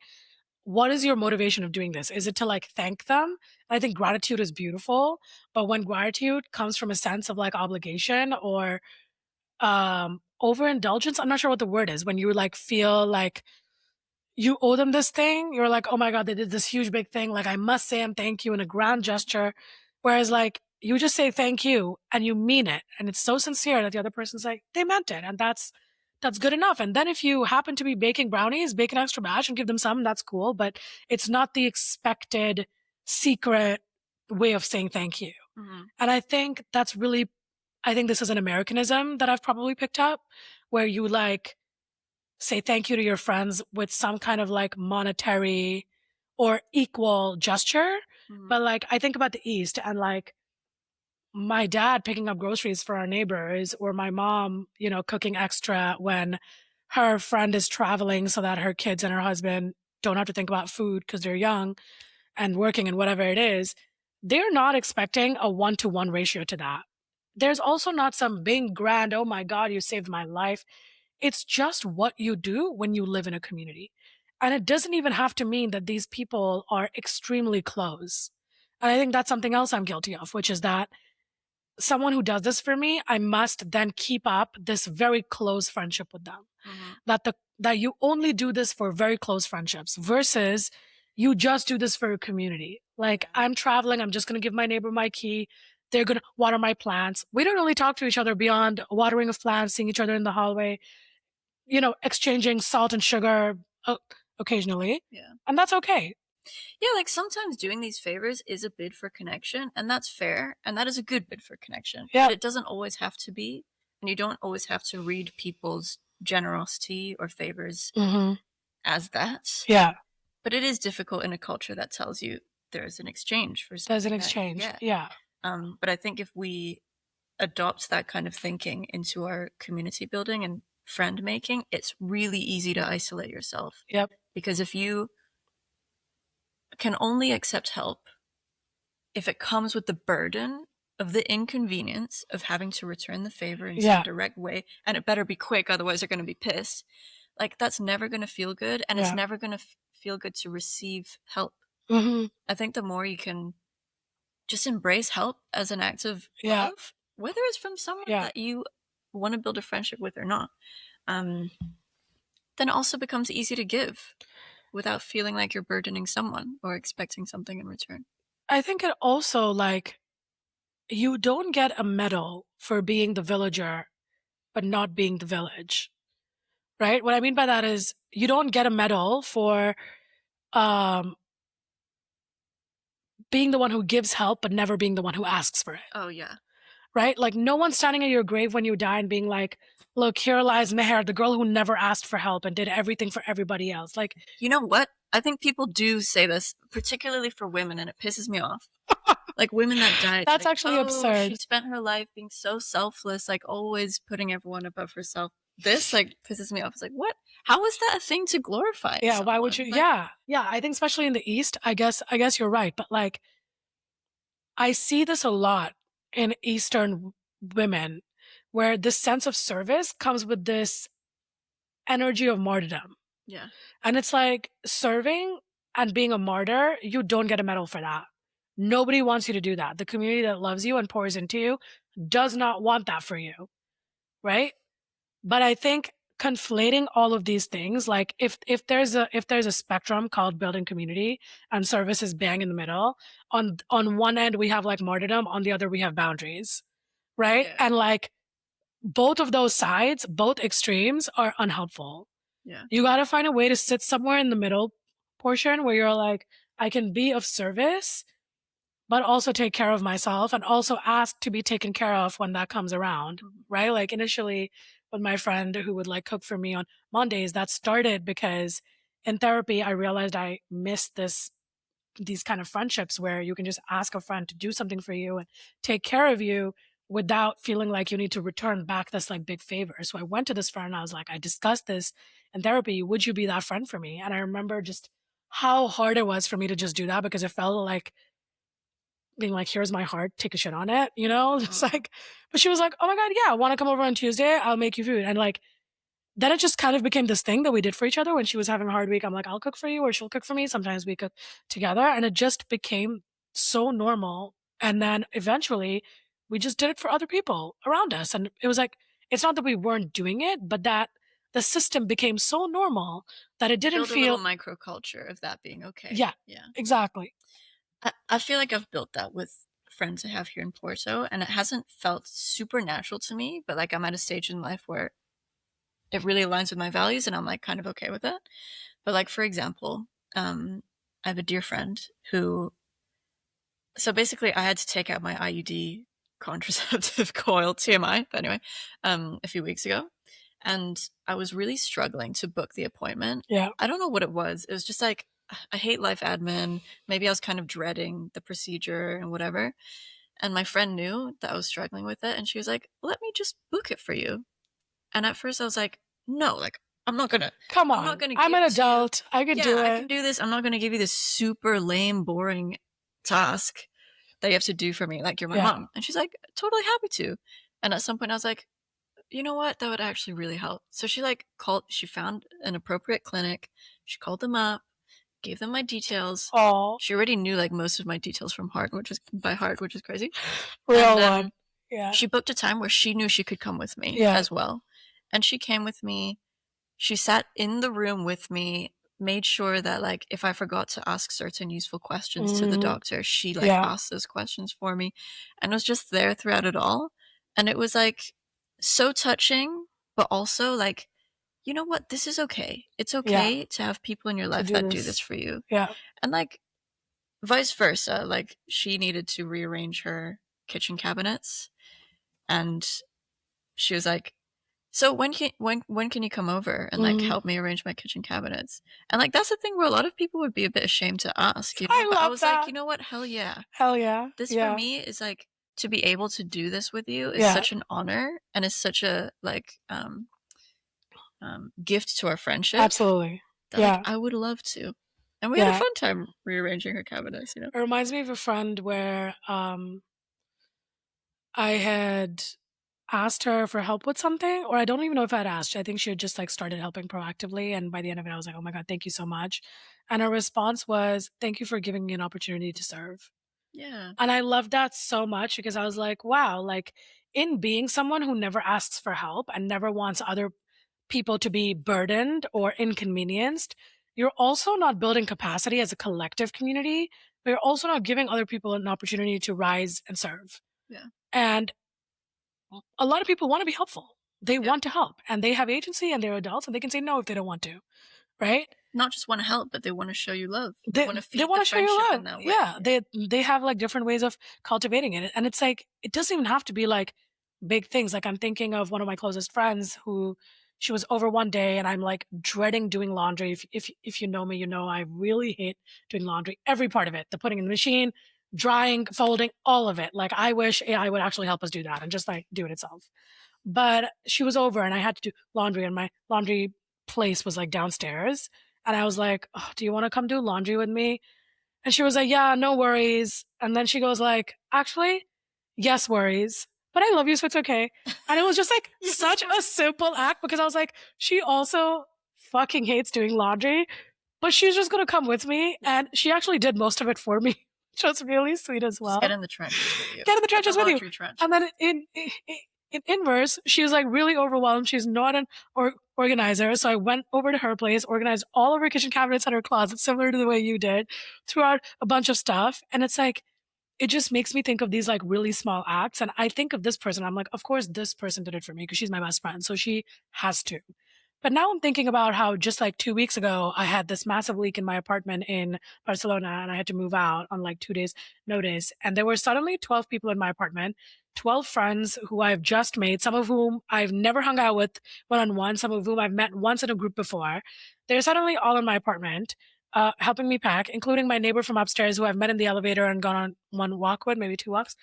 what is your motivation of doing this? Is it to like thank them? And I think gratitude is beautiful, but when gratitude comes from a sense of like obligation or overindulgence. I'm not sure what the word is when you like feel like you owe them this thing. You're like, oh my God, they did this huge big thing. Like, I must say I'm thank you in a grand gesture. Whereas, like, you just say thank you and you mean it. And it's so sincere that the other person's like, they meant it. And that's good enough. And then if you happen to be baking brownies, bake an extra batch and give them some, that's cool. But it's not the expected secret way of saying thank you. Mhm. And I think that's really, I think this is an Americanism that I've probably picked up where you like, say thank you to your friends with some kind of like monetary or equal gesture. Mhm. But like I think about the East and like my dad picking up groceries for our neighbors or my mom, cooking extra when her friend is traveling so that her kids and her husband don't have to think about food because they're young and working and whatever it is. They're not expecting a 1-to-1 ratio to that. There's also not some big grand, oh my God, you saved my life. It's just what you do when you live in a community. And it doesn't even have to mean that these people are extremely close. And I think that's something else I'm guilty of, which is that someone who does this for me, I must then keep up this very close friendship with them. Mhm. That you only do this for very close friendships versus you just do this for a community. Like Yeah. I'm traveling, I'm just going to give my neighbor my key. They're going to water my plants. We don't really talk to each other beyond watering of plants, seeing each other in the hallway, exchanging salt and sugar occasionally. Yeah. And that's okay. Yeah, like sometimes doing these favors is a bid for connection, and that's fair, and that is a good bid for connection. Yeah. But it doesn't always have to be, and you don't always have to read people's generosity or favors Hmm. as that. Yeah. But it is difficult in a culture that tells you there's an exchange for There's an something that you exchange. get. Yeah. But I think if we adopt that kind of thinking into our community building and friend making, it's really easy to isolate yourself. Yep. Because if you can only accept help if it comes with the burden of the inconvenience of having to return the favor in some Yeah. direct way, and it better be quick, otherwise they're going to be pissed. Like, that's never going to feel good, and it's Yeah. never going to feel good to receive help. Hmm. I think the more you can just embrace help as an act of Yeah. love, whether it's from someone Yeah. that you want to build a friendship with or not, um, then it also becomes easy to give without feeling like you're burdening someone or expecting something in return. I think it also like you don't get a medal for being the villager, but not being the village. Right? What I mean by that is you don't get a medal for um, being the one who gives help, but never being the one who asks for it. Oh, yeah. Right? Like no one's standing at your grave when you die and being like, look, here lies Meher, the girl who never asked for help and did everything for everybody else. Like, You know what? I think people do say this, particularly for women, and it pisses me off. Like women that died, that's like, actually oh, she absurd. spent her life being so selfless, like always putting everyone above herself. This like pisses me off. It's like, what? How is that a thing to glorify Yeah, why would you? someone? Like, Yeah, yeah. I think especially in the East, I guess you're right. But like, I see this a lot in Eastern women, where this sense of service comes with this energy of martyrdom, yeah. and it's like serving and being a martyr. You don't get a medal for that. Nobody wants you to do that. The community that loves you and pours into you does not want that for you, right? But I think conflating all of these things, like if there's a spectrum called building community and service is bang in the middle, on one end we have like martyrdom, on the other we have boundaries, right? Yeah. And like both of those sides, both extremes are unhelpful. Yeah. You got to find a way to sit somewhere in the middle portion where you're like, I can be of service but also take care of myself and also ask to be taken care of when that comes around, Mhm. right? Like initially with my friend who would like cook for me on Mondays, that started because in therapy I realized I missed these kind of friendships where you can just ask a friend to do something for you and take care of you without feeling like you need to return back this like big favor. So I went to this friend and I was like, I discussed this in therapy. Would you be that friend for me? And I remember just how hard it was for me to just do that because it felt like being like, here's my heart, take a shit on it, just Mhm. like, but she was like, oh my God, yeah, want to come over on Tuesday? I'll make you food. And like, then it just kind of became this thing that we did for each other. When she was having a hard week, I'm like, I'll cook for you, or she'll cook for me. Sometimes we cook together. And it just became so normal. And then eventually we just did it for other people around us. And it was like, it's not that we weren't doing it, but that the system became so normal that it You didn't build a little feel. microculture of that being okay. Yeah, Yeah. exactly. I feel like I've built that with friends I have here in Porto, and it hasn't felt super natural to me, but, like, I'm at a stage in life where it really aligns with my values, and I'm, like, kind of okay with it. But, like, for example, I have a dear friend who so basically I had to take out my IUD contraceptive coil, TMI, but anyway, a few weeks ago, and I was really struggling to book the appointment. Yeah. I don't know what it was. It was just like I hate life admin. Maybe I was kind of dreading the procedure and whatever. And my friend knew that I was struggling with it, and she was like, "Let me just book it for you." And at first I was like, "No, like Come I'm not on. gonna I'm an give to you. adult. I could Yeah, do I can it. do this. I'm not gonna give you this super lame, boring task that you have to do for me, like you're my Yeah. mom." And she's like, "Totally happy to." And at some point I was like, "You know what? That would actually really help." So she like called she found an appropriate clinic. She called them up, gave them my details. Oh, She already knew like most of my details from heart, which is by heart, which is crazy. And real one. Yeah. she booked a time where she knew she could come with me Yeah. as well. And she came with me. She sat in the room with me, made sure that like if I forgot to ask certain useful questions to the Mhm. doctor, she like Yeah. asked those questions for me and was just there throughout it all. And it was like so touching, but also like, you know what? This is okay. It's Yeah. okay to have people in your To life do that do this. this for you. Yeah. And like vice versa, like she needed to rearrange her kitchen cabinets and she was like, "So when can you come over and, like, Mhm. help me arrange my kitchen cabinets?" And, like, that's the thing where a lot of people would be a bit ashamed to ask, you know? I But I love was like, that. "You know what? Hell yeah." Hell yeah. This for Yeah. me is, like to be able to do this with you is Yeah. such an honor and is such a, like, gift to our friendship Absolutely. that, like, Yeah. I would love to. And we had a Yeah. fun time rearranging her cabinets, you know? It reminds me of a friend where I had asked her for help with something, or I don't even know if I'd asked. I think she had just like started helping proactively. And by the end of it, I was like, oh my God, thank you so much. And her response was, thank you for giving me an opportunity to serve. Yeah. And I loved that so much because I was like, wow, like in being someone who never asks for help and never wants other people to be burdened or inconvenienced, you're also not building capacity as a collective community, but you're also not giving other people an opportunity to rise and serve. Yeah. And a lot of people want to be helpful. They Yeah. want to help and they have agency and they're adults and they can say no if they don't want to, right? Not just wanna help, but they wanna show you love. They They wanna they feed the wanna show you friendship in love. that way. Yeah, Yeah. they have, like, different ways of cultivating it, and it's like, it doesn't even have to be, like, big things, like, I'm thinking of one of my closest friends who she was over one day, and I'm, like, dreading doing laundry. If you know me, you know I really hate doing laundry, every part of it, the putting in the machine, drying, folding, all of it. Like, I wish AI would actually help us do that and just, like, do it itself. But she was over, and I had to do laundry, and my laundry place was, like, downstairs, and I was like, "Oh, do you wanna come do laundry with me?" And she was like, "Yeah, no worries." And then she goes like, "Actually, yes, worries, but I love you, so it's okay." And it was just like Yes, such a simple act because I was like, she also fucking hates doing laundry, but she's just gonna come with me. And she actually did most of it for me, which was really sweet as just get well. in the trenches with you. Get in the Get the trenches with you. laundry And trenches. then in inverse, she was like really overwhelmed. She's not an organizer. So I went over to her place, organized all of her kitchen cabinets and her closet, similar to the way you did, threw out a bunch of stuff. And it's like, it just makes me think of these like really small acts. And I think of this person, I'm like, of course, this person did it for me because she's my best friend. So she has to. But now I'm thinking about how just like 2 weeks ago, I had this massive leak in my apartment in Barcelona and I had to move out on like 2 days' notice. And there were suddenly 12 people in my apartment, 12 friends who I've just made, some of whom I've never hung out with one on one, some of whom I've met once in a group before. They're suddenly all in my apartment, helping me pack, including my neighbor from upstairs who I've met in the elevator and gone on one walk with, maybe two walks.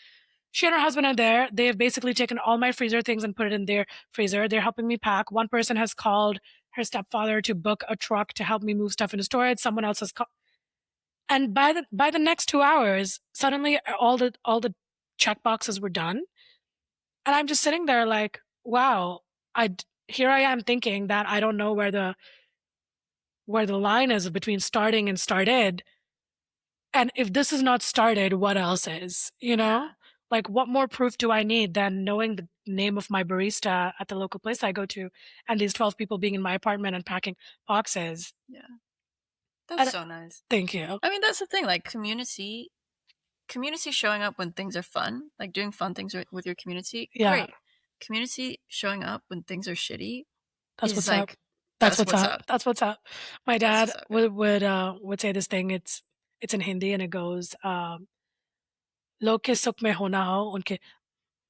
She and her husband are there. They have basically taken all my freezer things and put it in their freezer. They're helping me pack. One person has called her stepfather to book a truck to help me move stuff into storage. Someone else has called. And by the next 2 hours, suddenly all the check boxes were done. And I'm just sitting there like, wow, here I am thinking that I don't know where the line is between starting and started. And if this is not started, what else is, you know? Yeah. Like, what more proof do I need than knowing the name of my barista at the local place I go to and these 12 people being in my apartment and packing boxes? Yeah. That's And so nice. thank you. I mean, that's the thing, like, community showing up when things are fun, like, doing fun things with your community, Yeah, great. Community showing up when things are shitty that's is, what's up. like, That's that's what's what's up. up. That's what's up. My That's dad what's up, yeah. would say this thing. It's in Hindi and it goes, "Log ke sukh mein hona ho, unke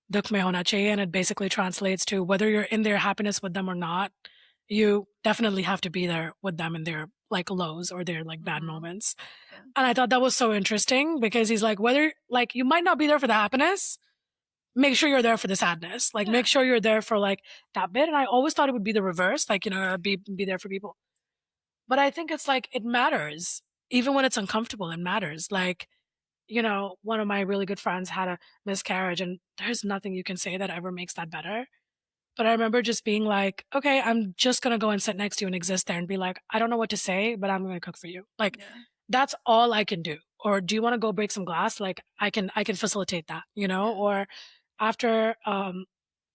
dukh mein hona chahiye," and it basically translates to whether you're in their happiness with them or not, you definitely have to be there with them in their like lows or their like bad Mhm. moments. Yeah. And I thought that was so interesting because he's like, whether like you might not be there for the happiness, make sure you're there for the sadness. Like Yeah. make sure you're there for like that bit. And I always thought it would be the reverse, like, be there for people. But I think it's like it matters. Even when it's uncomfortable, it matters. Like, one of my really good friends had a miscarriage and there's nothing you can say that ever makes that better. But I remember just being like, okay, I'm just gonna go and sit next to you and exist there and be like, I don't know what to say, but I'm gonna cook for you. Like Yeah. that's all I can do. Or do you want to go break some glass? Like I can facilitate that, Yeah. Or after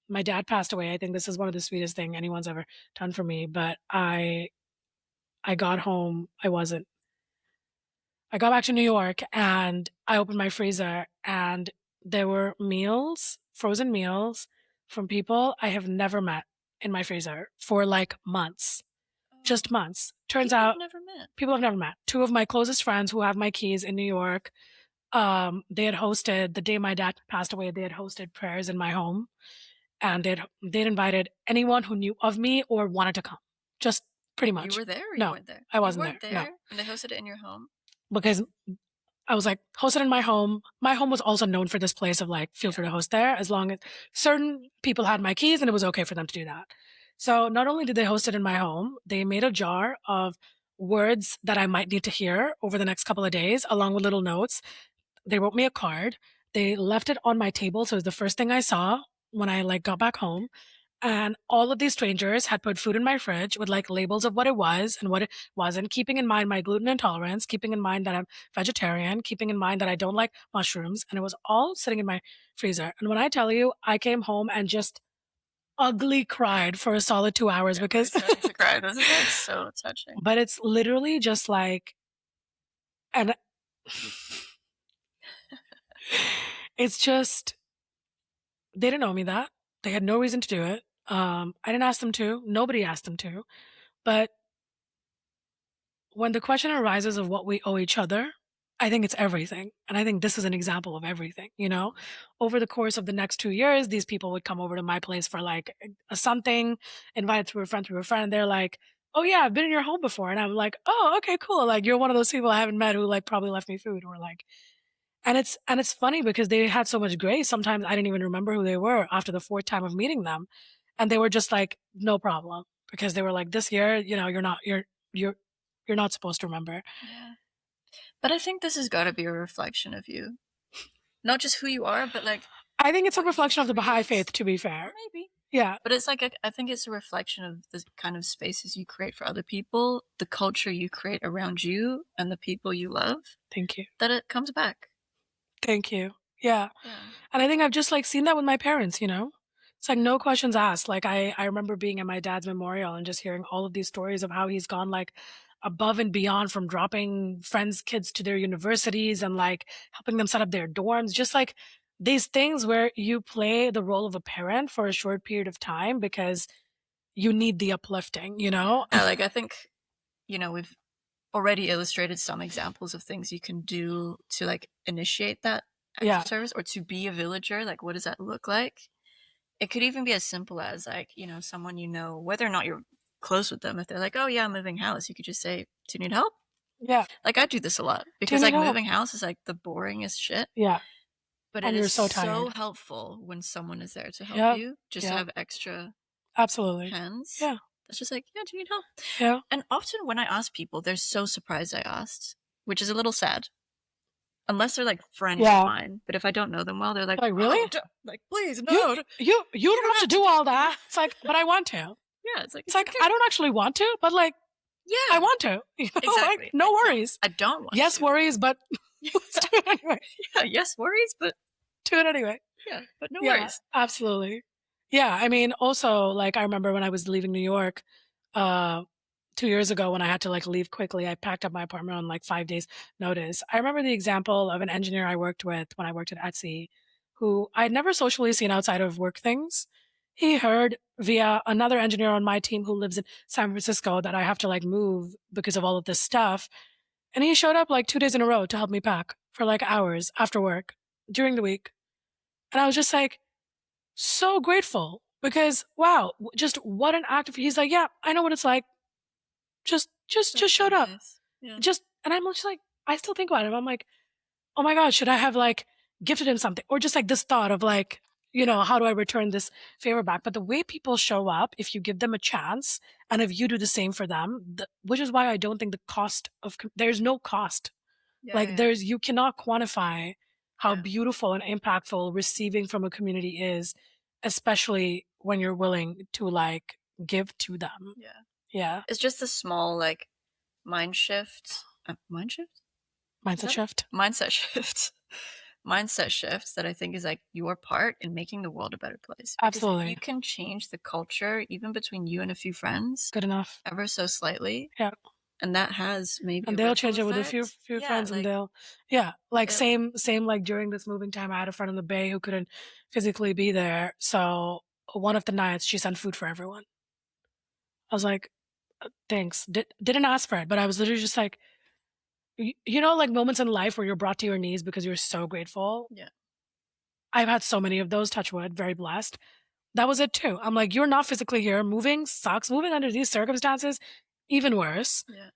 my dad passed away, I think this is one of the sweetest thing anyone's ever done for me. But I got home, I got back to New York and I opened my freezer and there were meals, frozen meals from people I have never met in my freezer for like months, Oh, just months. Turns people you've out never met. people I've never met. Two of my closest friends who have my keys in New York, they had hosted the day my dad passed away, they had hosted prayers in my home and they'd invited anyone who knew of me or wanted to come. Just pretty And you much. were there or you No, weren't there? I You wasn't there. weren't No. there, and they hosted it in your home? Because I was like, hosted in my home. My home was also known for this place of like, feel free Yeah. to host there as long as certain people had my keys and it was okay for them to do that. So not only did they host it in my home, they made a jar of words that I might need to hear over the next couple of days, along with little notes. They wrote me a card. They left it on my table. So it was the first thing I saw when I like got back home. And all of these strangers had put food in my fridge with like labels of what it was and what it wasn't, keeping in mind my gluten intolerance, keeping in mind that I'm vegetarian, keeping in mind that I don't like mushrooms. And it was all sitting in my freezer. And when I tell you, I came home and just ugly cried for a solid 2 hours Yeah, I'm because, starting to cry. This is, like, so touching. but it's literally just like, and it's just, they didn't owe me that. They had no reason to do it. I didn't ask them to. Nobody asked them to. But when the question arises of what we owe each other, I think it's everything. And I think this is an example of everything. Mhm. Over the course of the next 2 years, these people would come over to my place for like a something, invited through a friend. They're like, oh yeah, I've been in your home before. And I'm like, oh, okay, cool. Like you're one of those people I haven't met who like probably left me food or like, and it's funny because they had so much grace. Sometimes I didn't even remember who they were after the fourth time of meeting them. And they were just like, no problem. Because they were like, this year, you're you're not supposed to remember. Yeah. But I think this has gotta be a reflection of you. Not just who you are, but, like, I think it's a what you reflection of the Baha'i create. faith, to be Or fair. maybe. Yeah. But it's like I think it's a reflection of the kind of spaces you create for other people, the culture you create around you, and the people you love, Thank you. that it comes back. Thank you. Yeah. Yeah. And I think I've just like seen that with my parents. It's like no questions asked. Like I remember being at my dad's memorial and just hearing all of these stories of how he's gone like above and beyond from dropping friends' kids to their universities and like helping them set up their dorms. Just like these things where you play the role of a parent for a short period of time because you need the uplifting. Yeah, like, I think, we've already illustrated some examples of things you can do to, like, initiate that acts Yeah. of service or to be a villager, like, what does that look like? It could even be as simple as, like, someone whether or not you're close with them, if they're like, "Oh, yeah, I'm moving house," you could just say, "Do you need help?" Yeah. Like, I do this a lot Do you because, need like, help? moving house is, like, the boringest shit, Yeah. but it And is you're so so tired. helpful when someone is there to help Yeah. you, just to Yeah. have extra Absolutely. hands. Yeah. That's just like, "Yeah, do you need help?" Yeah. And often when I ask people, they're so surprised I asked, which is a little sad. Unless they're, like, friends of Yeah. mine, but if I don't know them well, they're like, Like, really? "Oh, like, please, You no, you you don't don't have to have to do do." all that. It's like, but I want to. Yeah, it's like, It's it's like I okay. don't actually want to, but like I Yeah, want to. Like exactly. no It's like, worries. I don't want Yes, to. worries, but let's do it anyway. Yeah, yes, worries, but Do it anyway. Yeah, but no Yeah, worries. absolutely. Yeah, I mean, also, like, I remember when I was leaving New York, uh, 2 years ago when I had to, like, leave quickly, I packed up my apartment on, like, 5 days notice. I remember the example of an engineer I worked with when I worked at Etsy, who I'd never socially seen outside of work things. He heard via another engineer on my team who lives in San Francisco that I have to, like, move because of all of this stuff, and he showed up, like, 2 days in a row to help me pack for, like, hours after work during the week, and I was just like, so grateful because wow, just what an act of he's like, "Yeah, I know what it's like. Just That's so showed up." nice. Yeah. Just and I'm just like I still think about it. I'm like, "Oh my god, should I have like gifted him something?" Or just like this thought of like, Yeah. how do I return this favor back? But the way people show up, if you give them a chance and if you do the same for them, which is why I don't think the cost of there's no cost. Yeah, Like yeah, there's you cannot quantify how yeah, beautiful and impactful receiving from a community is, especially when you're willing to like give to them. yeah. Yeah. It's just a small, like, mind shift? Is Mindset that it? shift. Mindset shift. Mindset shifts that I think is, like, your part in making the world a better place, because if you Absolutely. can change the culture even between you and a few friends Good enough. ever so slightly, Yeah. and that has maybe And a they'll ripple change it with a few effect. few Yeah, friends and like, they'll yeah. Like it same like during this moving time I had a friend in the Bay who couldn't physically be there. So one of the nights she sent food for everyone. I was like, thanks. Didn't ask for it, but I was literally just like like moments in life where you're brought to your knees because you're so grateful. yeah, I've had so many of those, touch wood, very blessed. That was it too. I'm like, you're not physically here. Moving sucks. Moving under these circumstances, even worse. yeah,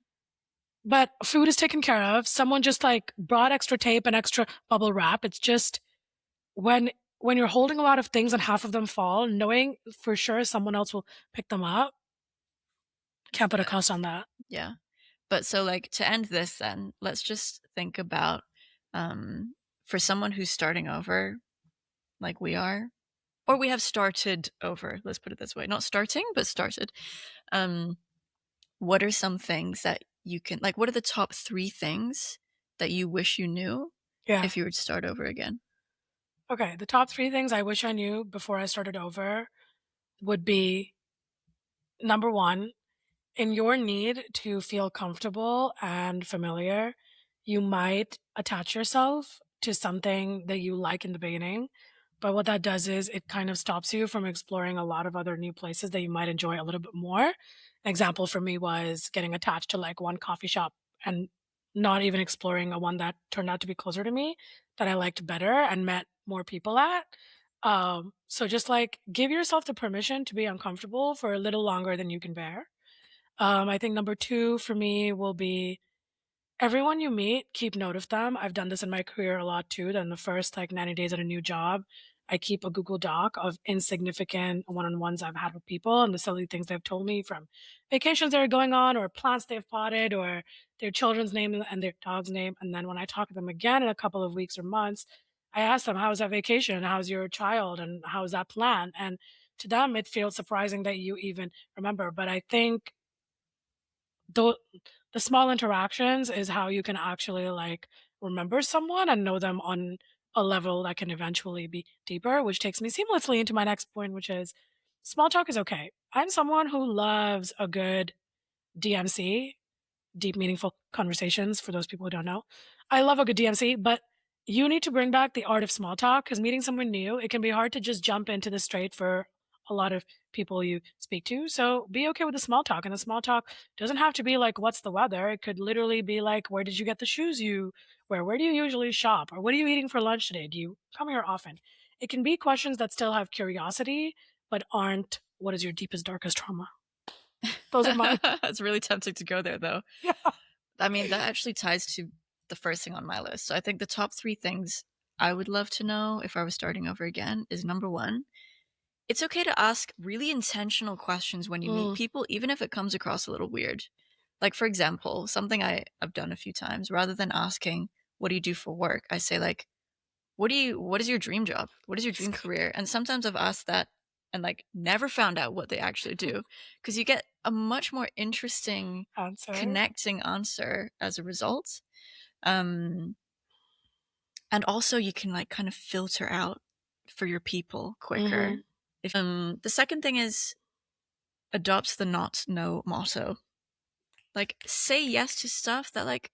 But food is taken care of. Someone just like brought extra tape and extra bubble wrap. It's just when you're holding a lot of things and half of them fall, knowing for sure someone else will pick them up, it's can't the put a cost best. on that. Yeah. But so, like, to end this then, let's just think about, um, for someone who's starting over like we are, or we have started over, let's put it this way, not starting, but started. Um, what are some things that you can, like, what are the top 3 things that you wish you knew Yeah. if you were to start over again? Okay. The top 3 things I wish I knew before I started over would be number 1, in your need to feel comfortable and familiar, you might attach yourself to something that you like in the beginning. But what that does is it kind of stops you from exploring a lot of other new places that you might enjoy a little bit more. An example for me was getting attached to like one coffee shop and not even exploring a one that turned out to be closer to me that I liked better and met more people at. So just like give yourself the permission to be uncomfortable for a little longer than you can bear. I think number 2 for me will be everyone you meet, keep note of them. I've done this in my career a lot too. Then the first like 90 days at a new job, I keep a Google Doc of insignificant one-on-ones I've had with people and the silly things they've told me from vacations they're going on or plants they've potted or their children's name and their dog's name. And then when I talk to them again in a couple of weeks or months, I ask them, how's that vacation? How's your child? And how's that plan? And to them, it feels surprising that you even remember. But I think the the small interactions is how you can actually like remember someone and know them on a level that can eventually be deeper, which takes me seamlessly into my next point, which is small talk is okay. I'm someone who loves a good DMC, deep, meaningful conversations for those people who don't know. I love a good DMC, but you need to bring back the art of small talk because meeting someone new, it can be hard to just jump into the straight for a lot of people you speak to. So be okay with the small talk. And the small talk doesn't have to be like, what's the weather? It could literally be like, where did you get the shoes you wear? Where do you usually shop? Or what are you eating for lunch today? Do you come here often? It can be questions that still have curiosity, but aren't, what is your deepest, darkest trauma? Those are mine. It's really tempting to go there, though. Yeah. I mean, that actually ties to the first thing on my list. So I think the top 3 things I would love to know if I was starting over again is number 1, it's okay to ask really intentional questions when you meet Mm, people, even if it comes across a little weird. Like, for example, something I've done a few times, rather than asking, what do you do for work? I say, like, what is your dream job? What is your that's dream good. career? And sometimes I've asked that and, like, never found out what they actually do, because you get a much more interesting, Answer. connecting answer as a result. Um, And also you can, like, kind of filter out for your people quicker. Mhm. If the second thing is adopt the not no motto. Like, say yes to stuff that, like,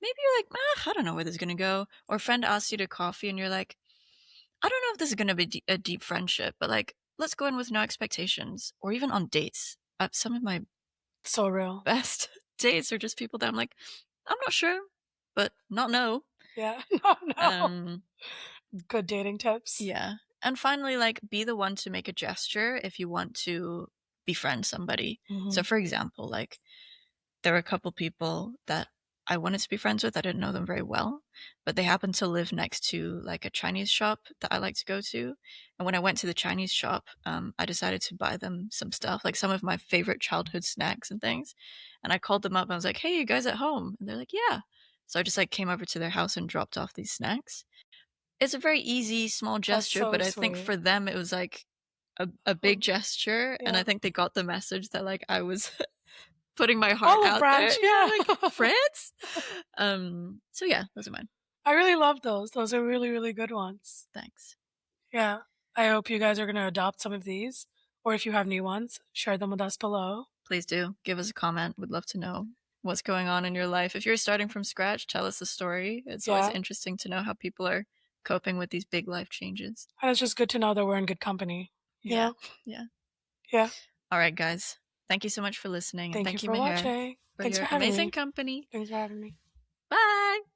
maybe you're like, "Ah, I don't know where this is gonna go." Or a friend asks you to coffee and you're like, "I don't know if this is gonna be a deep friendship, but, like, let's go in with no expectations." Or even on dates. Some of my So real. best dates are just people that I'm like, "I'm not sure, but not no." Yeah. No, no. Um, Good dating tips. yeah. And finally, like, be the one to make a gesture if you want to befriend somebody. So, Mhm. for example, like, there were a couple people that I wanted to be friends with. I didn't know them very well, but they happened to live next to, like, a Chinese shop that I like to go to. And when I went to the Chinese shop, I decided to buy them some stuff, like some of my favorite childhood snacks and things. And I called them up and I was like, "Hey, you guys at home?" And they're like, "Yeah." So I just, like, came over to their house and dropped off these snacks. It's a very easy, small That's gesture, so but I think sweet. for them it was, like, a big gesture, and I Yeah. think they got the message that, like, I was putting my heart Olive out there. branch, Yeah, yeah. like, "France?" So yeah, those are mine. I really love those. Those are really, really good ones. Thanks. Yeah. I hope you guys are gonna adopt some of these, or if you have new ones, share them with us below. Please do. Give us a comment. We'd love to know what's going on in your life. If you're starting from scratch, tell us a story. It's always Yeah. interesting to know how people are coping with these big life changes. And it's just good to know that we're in good company, you Yeah. know? Yeah. Yeah. Alright, guys. Thank you so much for listening, and Thank you thank you, for Meher, watching. for Thanks for your having amazing me. company. Thanks for having me. Bye!